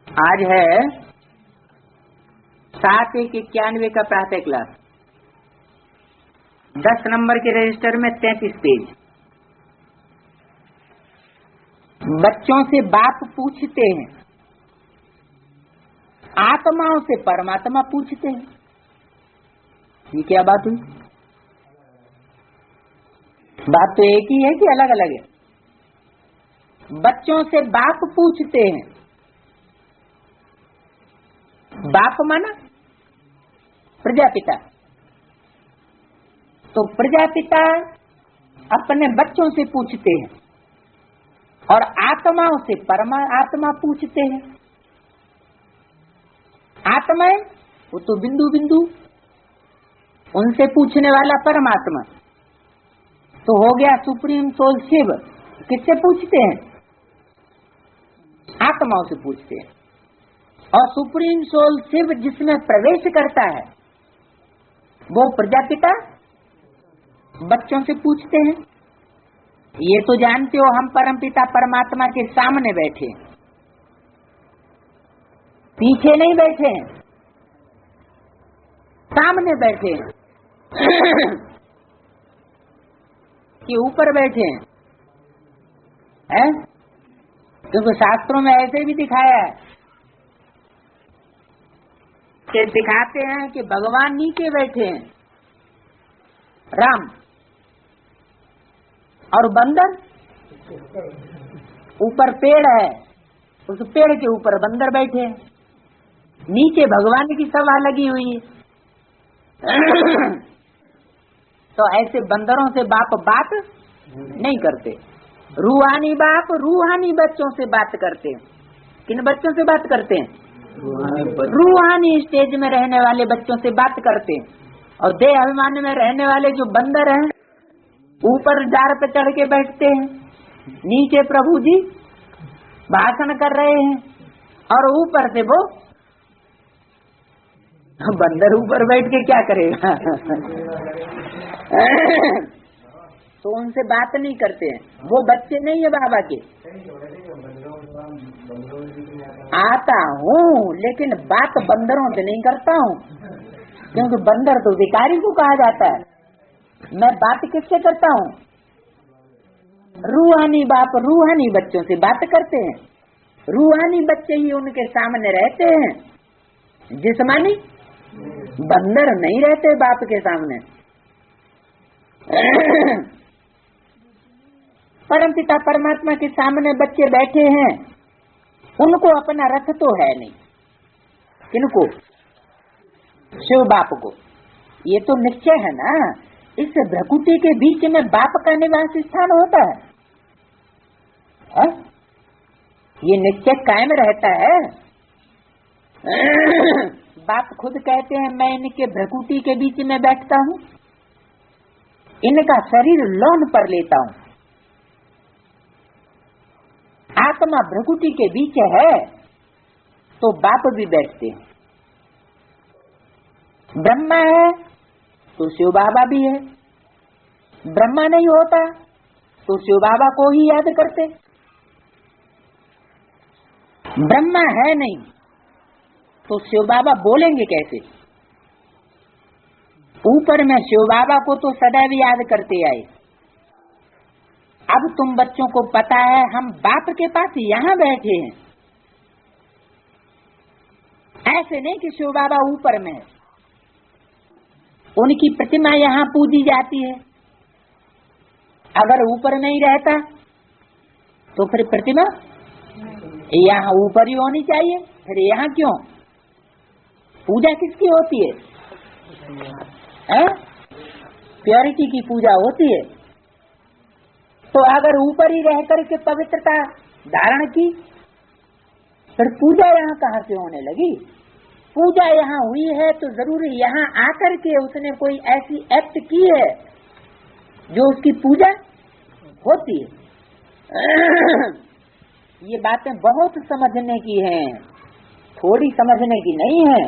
आज है 7/1/91 का प्रातः क्लास। 10 नंबर के रजिस्टर में 33 पेज। बच्चों से बाप पूछते हैं, आत्माओं से परमात्मा पूछते हैं। ये क्या बात हुई? बात तो एक ही है कि अलग अलग है? बच्चों से बाप पूछते हैं। बाप माना प्रजापिता। तो प्रजापिता अपने बच्चों से पूछते हैं और आत्माओं से परमात्मा पूछते हैं। आत्माएं वो तो बिंदु बिंदु, उनसे पूछने वाला परमात्मा। तो हो गया सुप्रीम सोल शिव। किससे पूछते हैं? आत्माओं से पूछते हैं। और सुप्रीम सोल शिव जिसमें प्रवेश करता है वो प्रजापिता बच्चों से पूछते हैं। ये तो जानते हो हम परमपिता परमात्मा के सामने बैठे हैं, पीछे नहीं बैठे हैं, सामने बैठे हैं कि ऊपर बैठे हैं? क्योंकि शास्त्रों में ऐसे भी दिखाया है कि दिखाते हैं कि भगवान नीचे बैठे हैं, राम, और बंदर ऊपर पेड़ है, उस पेड़ के ऊपर बंदर बैठे हैं, नीचे भगवान की सभा लगी हुई है। तो ऐसे बंदरों से बाप बात नहीं करते। रूहानी बाप रूहानी बच्चों से बात करते हैं। किन बच्चों से बात करते हैं? रूहानी स्टेज में रहने वाले बच्चों से बात करते हैं। और देह अभिमान में रहने वाले जो बंदर हैं, ऊपर जार पे चढ़ के बैठते हैं, नीचे प्रभु जी भाषण कर रहे हैं और ऊपर से वो बंदर ऊपर बैठ के क्या करेगा? तो उनसे बात नहीं करते हैं। वो बच्चे नहीं है बाबा के। आता हूँ लेकिन बात बंदरों से नहीं करता हूँ, क्योंकि बंदर तो विकारी को कहा जाता है। मैं बात किससे करता हूँ? रूहानी बाप रूहानी बच्चों से बात करते हैं। रूहानी बच्चे ही उनके सामने रहते हैं, जिस्मानी बंदर नहीं रहते बाप के सामने। परमपिता परमात्मा के सामने बच्चे बैठे हैं, उनको अपना रथ तो है नहीं। किनको? शिव बाप को। ये तो निश्चय है ना, इस भ्रकुटी के बीच में बाप का निवास स्थान होता है। ये निश्चय कायम रहता है। बाप खुद कहते हैं मैं इनके भ्रकुटी के बीच में बैठता हूँ, इनका शरीर लौन पर लेता हूँ। आत्मा भ्रकुटी के बीच है तो बाप भी बैठते हैं। ब्रह्मा है तो शिव बाबा भी है। ब्रह्मा नहीं होता तो शिव बाबा को ही याद करते। ब्रह्मा है नहीं तो शिव बाबा बोलेंगे कैसे? ऊपर में शिव बाबा को तो सदैव याद करते आए। अब तुम बच्चों को पता है हम बाप के पास यहाँ बैठे हैं, ऐसे नहीं कि शिव बाबा ऊपर में है। उनकी प्रतिमा यहाँ पूजी जाती है। अगर ऊपर नहीं रहता तो फिर प्रतिमा यहाँ ऊपर ही होनी चाहिए। फिर यहाँ क्यों? पूजा किसकी होती है? प्योरिटी की पूजा होती है। तो अगर ऊपर ही रह करके पवित्रता धारण की, फिर पूजा यहाँ कहाँ से होने लगी? पूजा यहाँ हुई है तो जरूर यहाँ आकर के उसने कोई ऐसी एक्ट की है जो उसकी पूजा होती है। ये बातें बहुत समझने की हैं, थोड़ी समझने की नहीं है।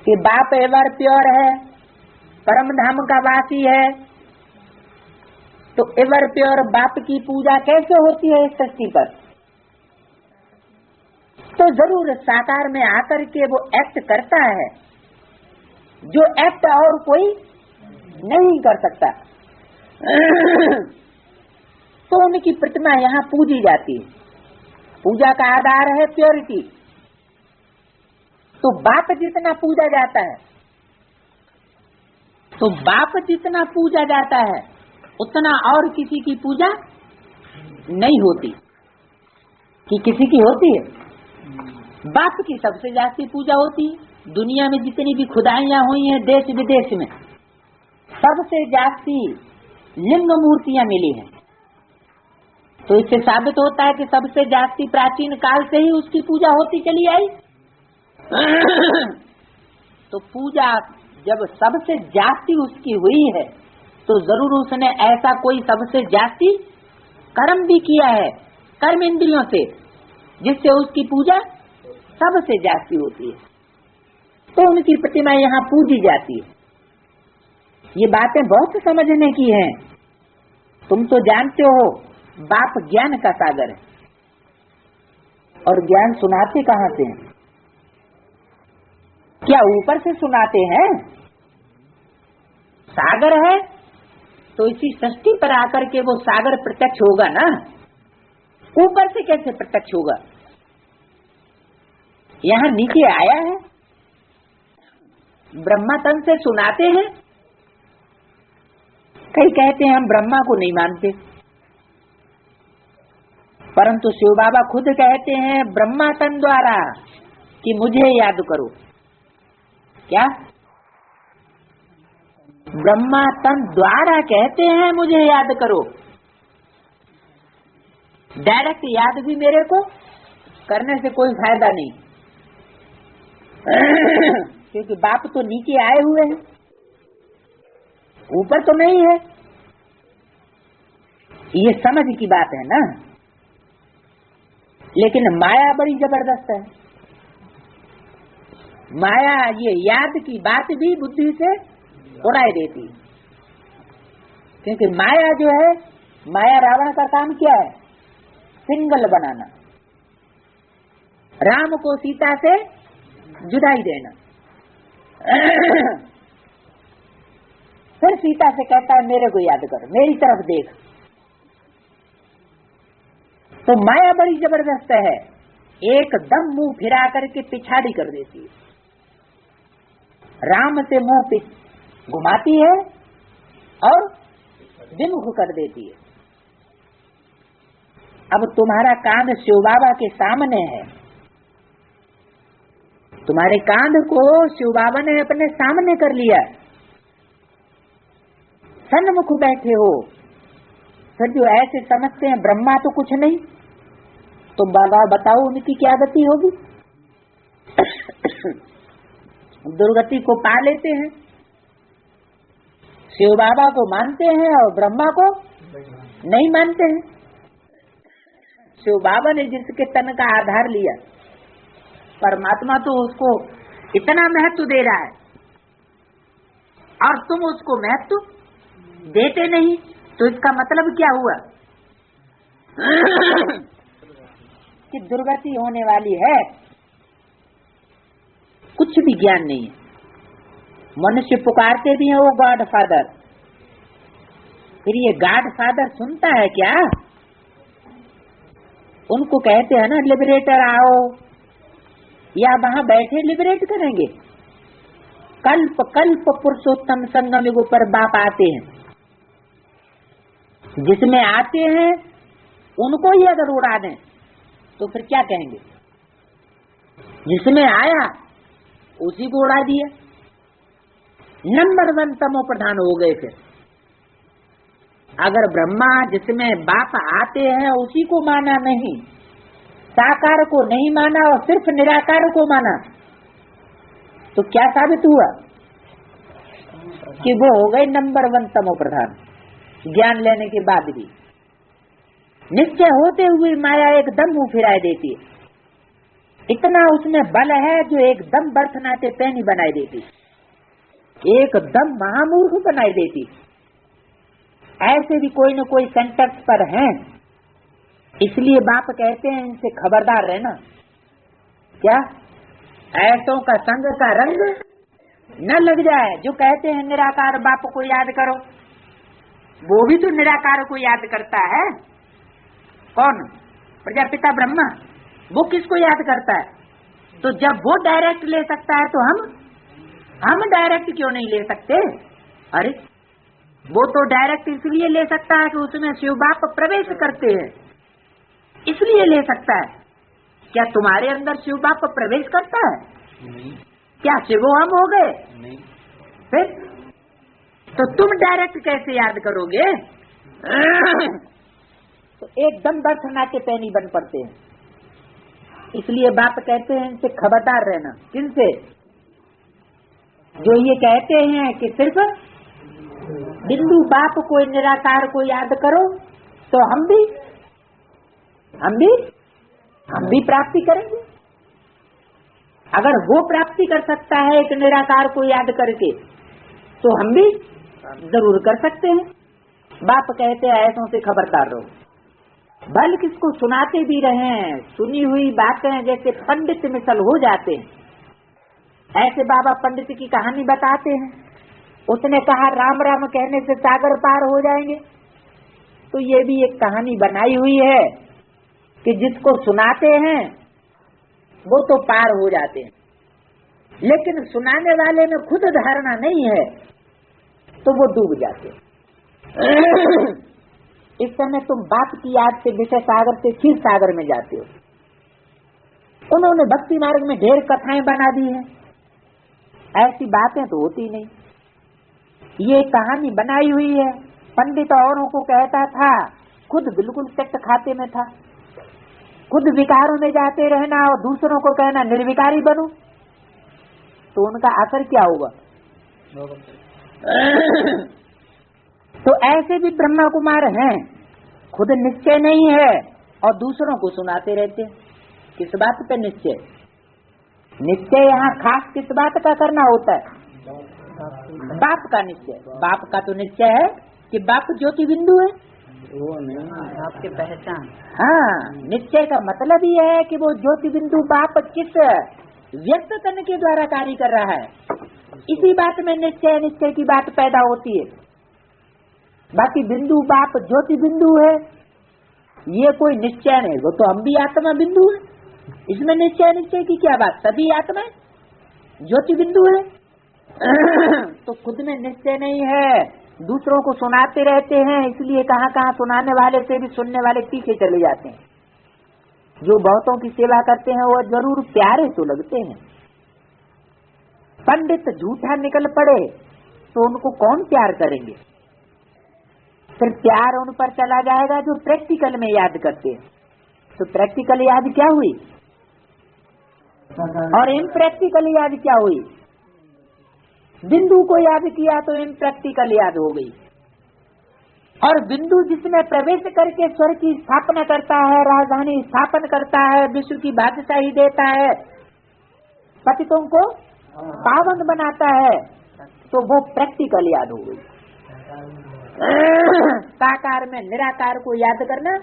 कि बाप एवर प्योर है, परम धाम का वासी है, तो एवर प्योर बाप की पूजा कैसे होती है इस सृष्टि पर? तो जरूर साकार में आकर के वो एक्ट करता है जो एक्ट और कोई नहीं कर सकता। तो उनकी प्रतिमा यहाँ पूजी जाती है। पूजा का आधार है प्योरिटी। तो बाप जितना पूजा जाता है, तो बाप जितना पूजा जाता है उतना और किसी की पूजा नहीं होती। कि किसी की होती है? बाप की सबसे ज्यादा पूजा होती है। दुनिया में जितनी भी खुदाइयां हुई हैं देश विदेश में, सबसे ज्यादा लिंग मूर्तियां मिली हैं। तो इससे साबित होता है कि सबसे ज्यादा प्राचीन काल से ही उसकी पूजा होती चली आई। तो पूजा जब सबसे ज्यादा उसकी हुई है तो जरूर उसने ऐसा कोई सबसे ज्यादा कर्म भी किया है, कर्म इंद्रियों से, जिससे उसकी पूजा सबसे ज्यादा होती है। तो उनकी प्रतिमा यहाँ पूजी जाती है। ये बातें बहुत समझने की हैं। तुम तो जानते हो बाप ज्ञान का सागर है, और ज्ञान सुनाते कहाँ से हैं? क्या ऊपर से सुनाते हैं? सागर है तो इसी सृष्टि पर आकर के वो सागर प्रत्यक्ष होगा ना, ऊपर से कैसे प्रत्यक्ष होगा? यहाँ नीचे आया है, ब्रह्मा तन से सुनाते हैं। कई कहते हैं हम ब्रह्मा को नहीं मानते, परंतु शिव बाबा खुद कहते हैं ब्रह्मा तन द्वारा कि मुझे याद करो। क्या? ब्रह्मा तन द्वारा कहते हैं मुझे याद करो। डायरेक्ट याद भी मेरे को करने से कोई फायदा नहीं, क्योंकि बाप तो नीचे आए हुए हैं, ऊपर तो नहीं है। ये समझ की बात है ना। लेकिन माया बड़ी जबरदस्त है। माया ये याद की बात भी बुद्धि से उड़ाई देती, क्योंकि माया जो है, माया रावण का काम क्या है? सिंगल बनाना, राम को सीता से जुदाई देना। फिर सीता से कहता है मेरे को याद कर, मेरी तरफ देख। तो माया बड़ी जबरदस्त है, एकदम मुंह फिरा करके पिछाड़ी कर देती है। राम से मुंह घुमाती है और विमुख कर देती है। अब तुम्हारा कांध शिव बाबा के सामने है, तुम्हारे कांध को शिव बाबा ने अपने सामने कर लिया, सन्मुख बैठे हो। फिर जो ऐसे समझते हैं ब्रह्मा तो कुछ नहीं, तो बाबा बताओ उनकी क्या गति होगी? दुर्गति को पा लेते हैं। शिव बाबा को मानते हैं और ब्रह्मा को नहीं मानते हैं। शिव बाबा ने जिसके तन का आधार लिया, परमात्मा तो उसको इतना महत्व दे रहा है और तुम उसको महत्व देते नहीं, तो इसका मतलब क्या हुआ? कि दुर्गति होने वाली है। कुछ भी ज्ञान नहीं है। मनुष्य पुकारते भी हैं वो गॉड फादर, फिर ये गॉड फादर सुनता है क्या? उनको कहते हैं ना लिबरेटर आओ, या वहां बैठे लिबरेट करेंगे? कल्प कल्प पुरुषोत्तम संगम युग पर बाप आते हैं, जिसमें आते हैं उनको ही अगर उड़ा दें तो फिर क्या कहेंगे? जिसमें आया उसी को उड़ा दिया। नंबर 1 तमो प्रधान हो गए। फिर अगर ब्रह्मा जिसमें बाप आते हैं उसी को माना नहीं, साकार को नहीं माना और सिर्फ निराकार को माना, तो क्या साबित हुआ? कि वो हो गए नंबर 1 तमो प्रधान। ज्ञान लेने के बाद भी निश्चय होते हुए माया एकदम मुंह फिराई देती है। इतना उसमें बल है जो एकदम बर्थनाते पैनी बनाई देती, एकदम महामूर्ख बनाई देती। ऐसे भी कोई न कोई सेंटर्स पर हैं, इसलिए बाप कहते हैं इनसे खबरदार रहना। क्या? ऐसों का संग का रंग न लग जाए। जो कहते हैं निराकार बाप को याद करो, वो भी तो निराकार को याद करता है। कौन? प्रजापिता ब्रह्मा। वो किसको याद करता है? तो जब वो डायरेक्ट ले सकता है तो हम डायरेक्ट क्यों नहीं ले सकते? अरे वो तो डायरेक्ट इसलिए ले सकता है कि उसमें शिव बाप प्रवेश करते हैं, इसलिए ले सकता है। क्या तुम्हारे अंदर शिव बाप प्रवेश करता है? नहीं। क्या शिवो हम हो गए? नहीं। फिर तो तुम डायरेक्ट कैसे याद करोगे? तो एकदम दर्शना के पैनी बन पड़ते हैं। इसलिए बाप कहते हैं इनसे खबरदार रहना। किनसे? जो ये कहते हैं कि सिर्फ बिंदु बाप को निराकार को याद करो तो हम भी प्राप्ति करेंगे। अगर वो प्राप्ति कर सकता है एक निराकार को याद करके तो हम भी जरूर कर सकते हैं। बाप कहते हैं ऐसों से खबरदार रहो। बल्कि इसको सुनाते भी रहे, सुनी हुई बातें जैसे पंडित मिसल हो जाते हैं। ऐसे बाबा पंडित की कहानी बताते हैं। उसने कहा राम राम कहने से सागर पार हो जाएंगे। तो ये भी एक कहानी बनाई हुई है कि जिसको सुनाते हैं वो तो पार हो जाते हैं, लेकिन सुनाने वाले में खुद धारणा नहीं है तो वो डूब जाते हैं। इस समय तुम बाप की याद से विषय सागर से क्षीर सागर में जाते हो। उन्होंने भक्ति मार्ग में ढेर कथाएं बना दी हैं। ऐसी बातें तो होती नहीं। ये कहानी बनाई हुई है। पंडित औरों को कहता था, खुद बिल्कुल चट खाते में था। खुद विकारों में जाते रहना और दूसरों को कहना निर्विकारी बनो, तो उनका असर क्या होगा? तो ऐसे भी ब्रह्मा कुमार हैं, खुद निश्चय नहीं है और दूसरों को सुनाते रहते। किस बात पे निश्चय? निश्चय यहाँ खास किस बात का करना होता है? बाप का निश्चय। बाप का तो निश्चय है कि बाप ज्योति बिंदु है, वो नहीं आपकी पहचान। हाँ, निश्चय का मतलब ही है कि वो ज्योति बिंदु बाप किस व्यक्त तन के द्वारा कार्य कर रहा है। इसी बात में निश्चय की बात पैदा होती है। बाकी बिंदु बाप ज्योति बिंदु है, ये कोई निश्चय नहीं। वो तो हम भी आत्मा बिंदु है, इसमें निश्चय की क्या बात? सभी आत्मा ज्योति बिंदु है। तो खुद में निश्चय नहीं है, दूसरों को सुनाते रहते हैं। इसलिए कहाँ कहाँ सुनाने वाले से भी सुनने वाले पीछे चले जाते हैं। जो बहुतों की सेवा करते हैं वो जरूर प्यारे तो लगते हैं। पंडित झूठा निकल पड़े तो उनको कौन प्यार करेंगे? फिर प्यार उन पर चला जाएगा जो प्रैक्टिकल में याद करते हैं। तो प्रैक्टिकल याद क्या हुई और इम्प्रैक्टिकल याद क्या हुई? बिंदु को याद किया तो इम्प्रैक्टिकल याद हो गई। और बिंदु जिसमें प्रवेश करके स्वर की स्थापना करता है, राजधानी स्थापन करता है, विश्व की बादशाही देता है, पतितों को पावन बनाता है, तो वो प्रैक्टिकल याद हो गई। साकार में निराकार को याद करना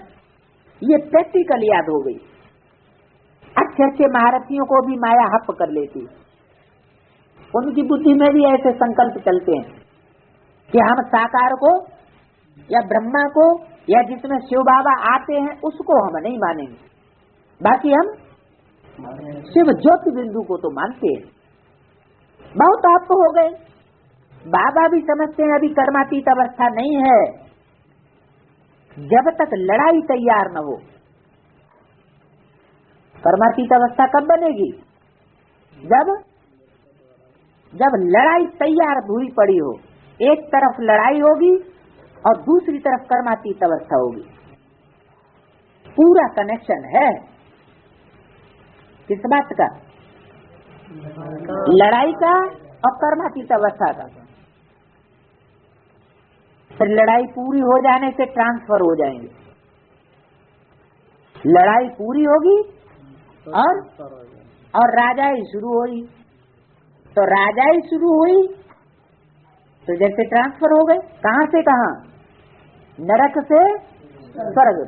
ये प्रैक्टिकल याद हो गई। अच्छे अच्छे महारथियों को भी माया हप कर लेती। उनकी बुद्धि में भी ऐसे संकल्प चलते हैं कि हम साकार को या ब्रह्मा को या जिसमें शिव बाबा आते हैं उसको हम नहीं मानेंगे, बाकी हम शिव ज्योति बिंदु को तो मानते हैं। बहुत आप हो गए। बाबा भी समझते हैं अभी कर्मातीत अवस्था नहीं है। जब तक लड़ाई तैयार न हो, कर्मातीत अवस्था कब बनेगी? जब लड़ाई तैयार हुई पड़ी हो। एक तरफ लड़ाई होगी और दूसरी तरफ कर्मातीत अवस्था होगी। पूरा कनेक्शन है। किस बात का? लड़ाई का और कर्मातीत अवस्था का। फिर लड़ाई पूरी हो जाने से ट्रांसफर हो जाएंगे। लड़ाई पूरी होगी और राजाई शुरू हुई। तो राजाई शुरू हुई तो जैसे ट्रांसफर हो गए। कहाँ से कहाँ? नरक से स्वर्ग।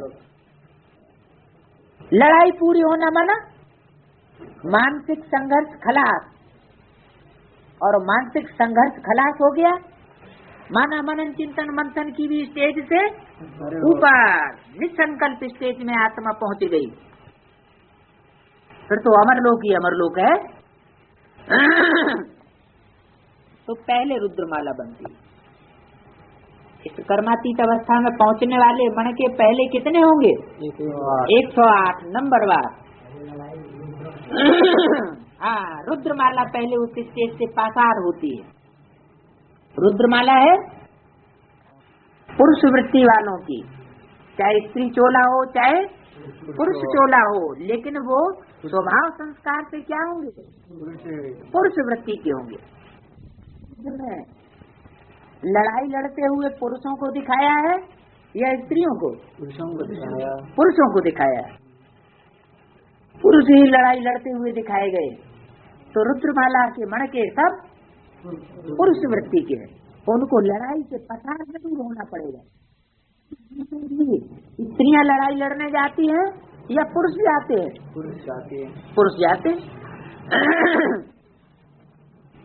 लड़ाई पूरी होना माना मानसिक संघर्ष खलास, और मानसिक संघर्ष खलास हो गया माना मनन चिंतन मंथन की भी स्टेज से ऊपर निसंकल्प स्टेज में आत्मा पहुंच गई। फिर तो अमरलोक ही अमरलोक है। तो पहले रुद्रमाला बनती, इस कर्मातीत अवस्था में पहुंचने वाले मण के पहले कितने होंगे? 108 नंबरवार। हाँ, रुद्रमाला पहले उस स्टेज से पासार होती है। रुद्रमाला है पुरुष वृत्ति वालों की, चाहे स्त्री चोला हो चाहे पुरुष चोला हो, लेकिन वो स्वभाव संस्कार से क्या होंगे? पुरुष वृत्ति के होंगे। लड़ाई लड़ते हुए पुरुषों को दिखाया है या स्त्रियों को? पुरुषों को दिखाया है। पुरुष ही लड़ाई लड़ते हुए दिखाए गए। तो रुद्रमाला के मण के सब पुरुष वृत्ति के हैं, उनको लड़ाई से पसार जरूर होना पड़ेगा। स्त्रियां लड़ाई लड़ने जाती हैं या पुरुष जाते हैं? पुरुष जाते हैं।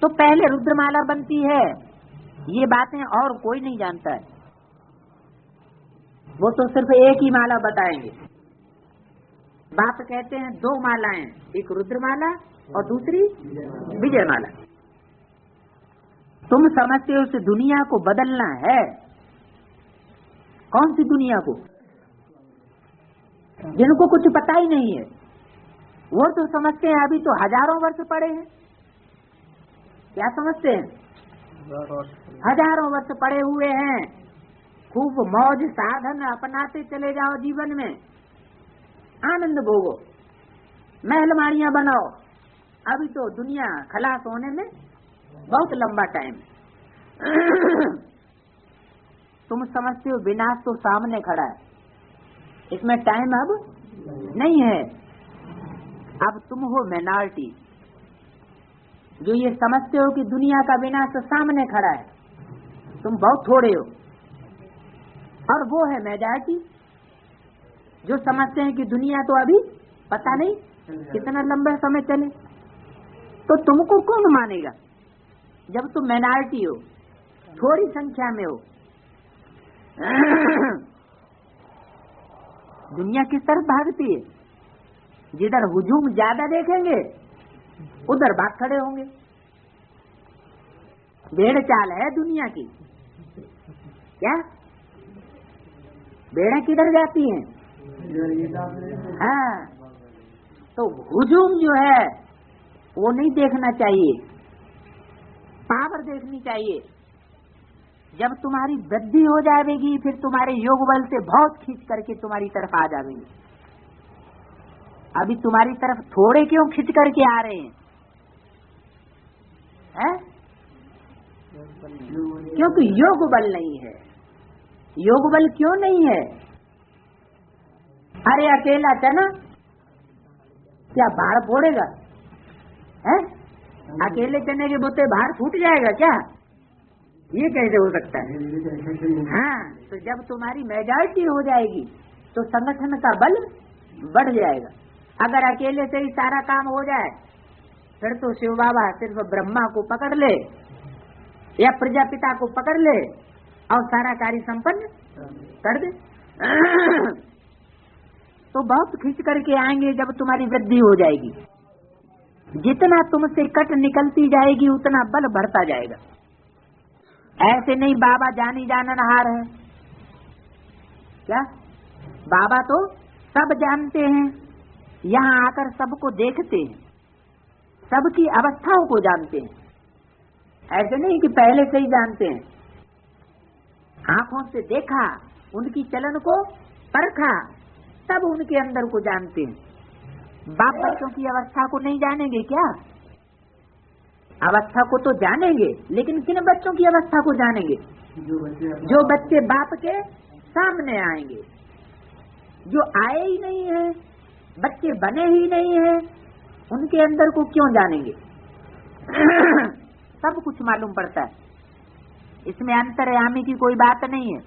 तो पहले रुद्रमाला बनती है, ये बातें और कोई नहीं जानता है। वो तो सिर्फ एक ही माला बताएंगे। बाप कहते हैं 2 मालाएं, एक रुद्रमाला और दूसरी विजयमाला। तुम समझते हो उस दुनिया को बदलना है। कौन सी दुनिया को? जिनको कुछ पता ही नहीं है, वो तो समझते हैं अभी तो हजारों वर्ष पड़े हैं। क्या समझते हैं? हजारों वर्ष पड़े हुए हैं। खूब मौज साधन अपनाते चले जाओ, जीवन में आनंद भोगो, महलमारियां बनाओ। अभी तो दुनिया खलास होने में बहुत लंबा टाइम। तुम समझते हो विनाश तो सामने खड़ा है, इसमें टाइम अब नहीं है। अब तुम हो माइनॉरिटी जो ये समझते हो कि दुनिया का विनाश सामने खड़ा है, तुम बहुत थोड़े हो। और वो है मेजॉरिटी जो समझते हैं कि दुनिया तो अभी पता नहीं कितना लंबा समय चले। तो तुमको कौन मानेगा जब तुम माइनॉरिटी हो, थोड़ी संख्या में हो। दुनिया किस तरफ भागती है? जिधर हुजूम ज्यादा देखेंगे उधर भाग खड़े होंगे। भेड़ चाल है दुनिया की। क्या भेड़ें किधर जाती हैं? हाँ, तो हुजूम जो है वो नहीं देखना चाहिए, पावर देखनी चाहिए। जब तुम्हारी वृद्धि हो जाएगी फिर तुम्हारे योग बल से बहुत खींच करके तुम्हारी तरफ आ जाएंगे। अभी तुम्हारी तरफ थोड़े क्यों खींच करके आ रहे हैं? क्योंकि योग बल नहीं है। योग बल क्यों नहीं है? अरे अकेला चना क्या भार फोड़ेगा? अकेले चने के बोते भार फूट जाएगा क्या? ये कैसे हो सकता है? हाँ, तो जब तुम्हारी मेजॉरिटी हो जाएगी तो संगठन का बल बढ़ जाएगा। अगर अकेले से ही सारा काम हो जाए फिर तो शिव बाबा सिर्फ ब्रह्मा को पकड़ ले या प्रजापिता को पकड़ ले और सारा कार्य संपन्न कर दे। तो बहुत खींच करके आएंगे जब तुम्हारी वृद्धि हो जाएगी। जितना तुमसे कट निकलती जाएगी उतना बल बढ़ता जाएगा। ऐसे नहीं बाबा जानी जाननहार है क्या? बाबा तो सब जानते हैं, यहाँ आकर सबको देखते हैं, सबकी अवस्थाओं को जानते हैं। ऐसे नहीं कि पहले से ही जानते हैं। आंखों से देखा, उनकी चलन को परखा, तब उनके अंदर को जानते हैं। बाप बच्चों की अवस्था को नहीं जानेंगे क्या? अवस्था को तो जानेंगे, लेकिन किन बच्चों की अवस्था को जानेंगे? जो बच्चे बाप के सामने आएंगे, जो आए ही नहीं है, बच्चे बने ही नहीं है, उनके अंदर को क्यों जानेंगे? सब कुछ मालूम पड़ता है। इसमें अंतर्यामी की कोई बात नहीं है।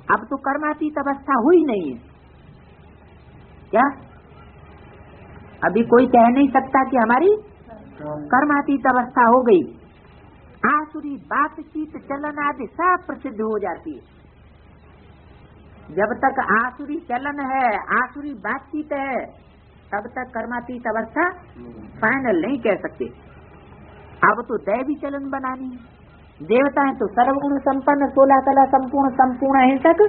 अब तो कर्मातीत अवस्था हुई नहीं है क्या? अभी कोई कह नहीं सकता कि हमारी कर्मातीत अवस्था हो गई। आसुरी बातचीत चलन आदि सब प्रसिद्ध हो जाती है। जब तक आसुरी चलन है, आसुरी बातचीत है, तब तक कर्मातीत अवस्था फाइनल नहीं कह सकते। अब तो दैवी चलन बनानी है। देवता है तो सर्वगुण संपन्न, 16 कला संपूर्ण, संपूर्ण अहिंसक,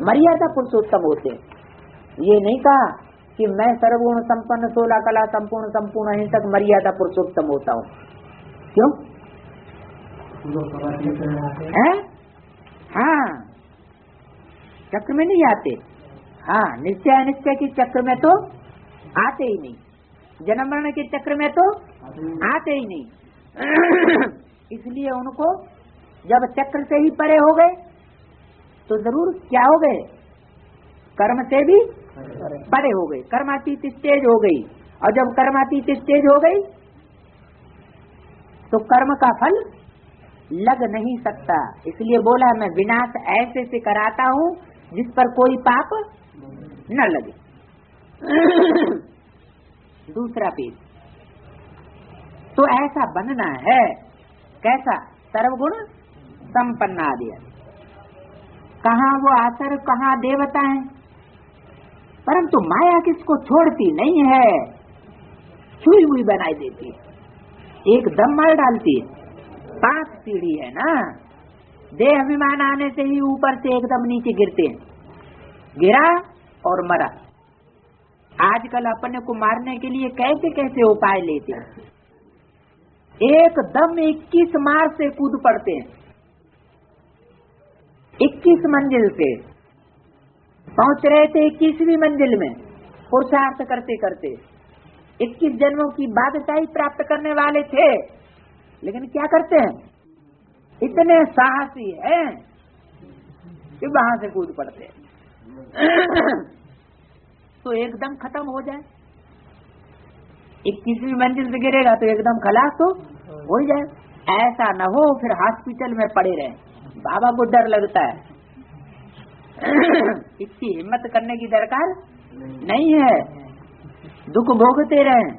मर्यादा पुरुषोत्तम होते। ये नहीं कहा कि मैं सर्वगुण संपन्न, 16 कला संपूर्ण, संपूर्ण अहिंसक, मर्यादा पुरुषोत्तम होता हूँ। क्यों है? हाँ, चक्र में नहीं आते। हाँ, निश्चय अनिश्चय के चक्र में तो आते ही नहीं, जन्म मरण के चक्र में तो आते ही नहीं। इसलिए उनको जब चक्र से ही परे हो गए तो जरूर क्या हो गए, कर्म से भी परे हो गए, कर्मातीत स्टेज हो गई। और जब कर्मातीत स्टेज हो गई तो कर्म का फल लग नहीं सकता। इसलिए बोला मैं विनाश ऐसे से कराता हूँ जिस पर कोई पाप न लगे। दूसरा पेज, तो ऐसा बनना है। कैसा? सर्वगुण संपन्न आदि। कहाँ वो आसर, कहाँ देवता है, परंतु माया किसको छोड़ती नहीं है, छुई हुई बनाई देती है, एकदम मार डालती है। 5 सीढ़ी है ना, देह अभिमान आने से ही ऊपर से एकदम नीचे गिरते हैं। गिरा और मरा। आजकल अपने को मारने के लिए कैसे कैसे उपाय लेते हैं, एकदम 21 मार से कूद पड़ते हैं। 21 मंजिल से पहुंच रहे थे 21वीं मंजिल में, पुरुषार्थ करते करते 21 जन्मों की बादशाही प्राप्त करने वाले थे। लेकिन क्या करते हैं, इतने साहसी हैं कि वहां से कूद पड़ते हैं। तो एकदम खत्म हो जाए, 21वीं मंजिल से गिरेगा तो एकदम खलास तो हो ही जाए। ऐसा न हो फिर हॉस्पिटल में पड़े रहे। बाबा को डर लगता है। इतनी हिम्मत करने की दरकार नहीं है, दुख भोगते रहे।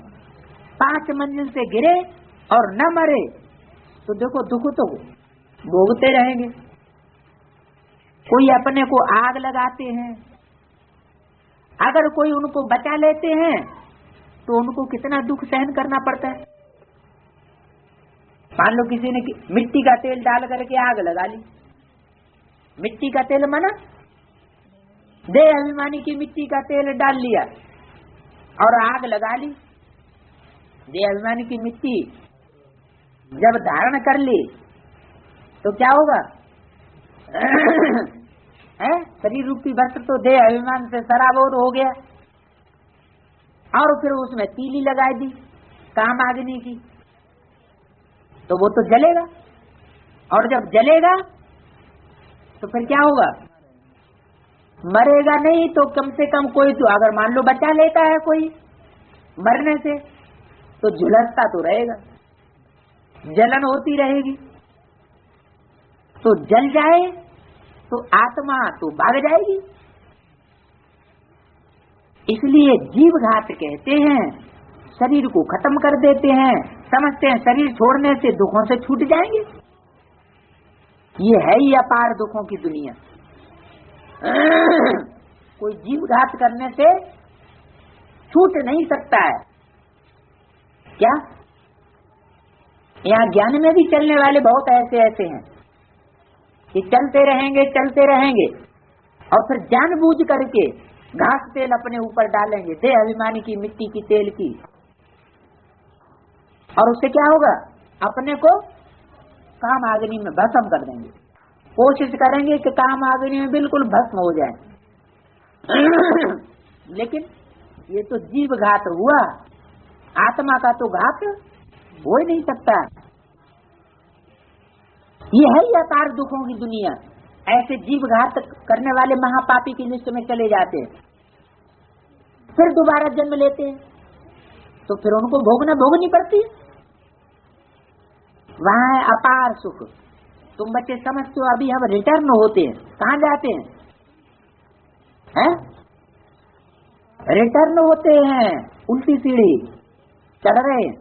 5 मंजिल से गिरे और न मरे तो देखो दुख तो भोगते रहेंगे। कोई अपने को आग लगाते हैं, अगर कोई उनको बचा लेते हैं तो उनको कितना दुख सहन करना पड़ता है। मान लो किसी ने मिट्टी का तेल डाल करके आग लगा ली, मिट्टी का तेल माना देह अभिमानी की मिट्टी का तेल डाल लिया और आग लगा ली। देह अभिमानी की मिट्टी जब धारण कर ली तो क्या होगा? है शरीर रूपी वस्त्र तो देह अभिमान से सराबोर हो गया और फिर उसमें तीली लगाई दी काम अग्नि की, तो वो तो जलेगा। और जब जलेगा तो फिर क्या होगा? मरेगा नहीं तो कम से कम कोई तो अगर मान लो बचा लेता है कोई मरने से तो झुलसता तो रहेगा, जलन होती रहेगी। तो जल जाए तो आत्मा तो भाग जाएगी। इसलिए जीव घात कहते हैं, शरीर को खत्म कर देते हैं, समझते हैं शरीर छोड़ने से दुखों से छूट जाएंगे। ये है ही अपार दुखों की दुनिया। कोई जीव घात करने से छूट नहीं सकता है। क्या यहाँ ज्ञान में भी चलने वाले बहुत ऐसे हैं कि चलते रहेंगे और फिर जानबूझ करके घास तेल अपने ऊपर डालेंगे, देह अभिमानी की मिट्टी की तेल की, और उससे क्या होगा? अपने को काम अग्नि में भस्म कर देंगे। कोशिश करेंगे कि काम अग्नि में बिल्कुल भस्म हो जाए। लेकिन ये तो जीव घात हुआ, आत्मा का तो घात हो ही नहीं सकता। ये है ही अपार दुखों की दुनिया। ऐसे जीव घात करने वाले महापापी की लिस्ट में चले जाते हैं, फिर दोबारा जन्म लेते हैं, तो फिर उनको भोगनी पड़ती है। वहाँ है अपार सुख। तुम बच्चे समझते हो अभी हम रिटर्न होते हैं, कहाँ जाते हैं? रिटर्न होते हैं, उल्टी सीढ़ी चढ़ रहे हैं,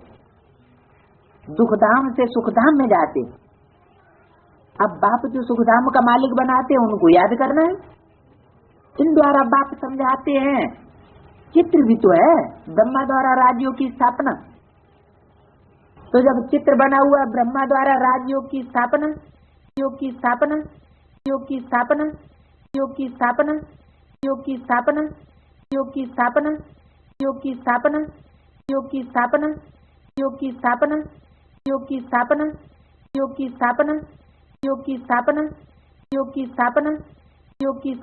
दुखधाम से सुखधाम में जाते। अब बाप जो सुखधाम का मालिक बनाते हैं उनको याद करना है। इन द्वारा बाप समझाते हैं, चित्र भी तो है ब्रह्मा द्वारा राज्यों की स्थापना। तो जब चित्र बना हुआ ब्रह्मा द्वारा राजयोग की स्थापना, योग की स्थापना, योग की स्थापना, योग की स्थापना, योग की स्थापना, योग की स्थापना, योग की स्थापना, योग की स्थापना, योग की स्थापना, योग की स्थापना, योग की स्थापना, योग की स्थापना, योग की स्थापना, योग की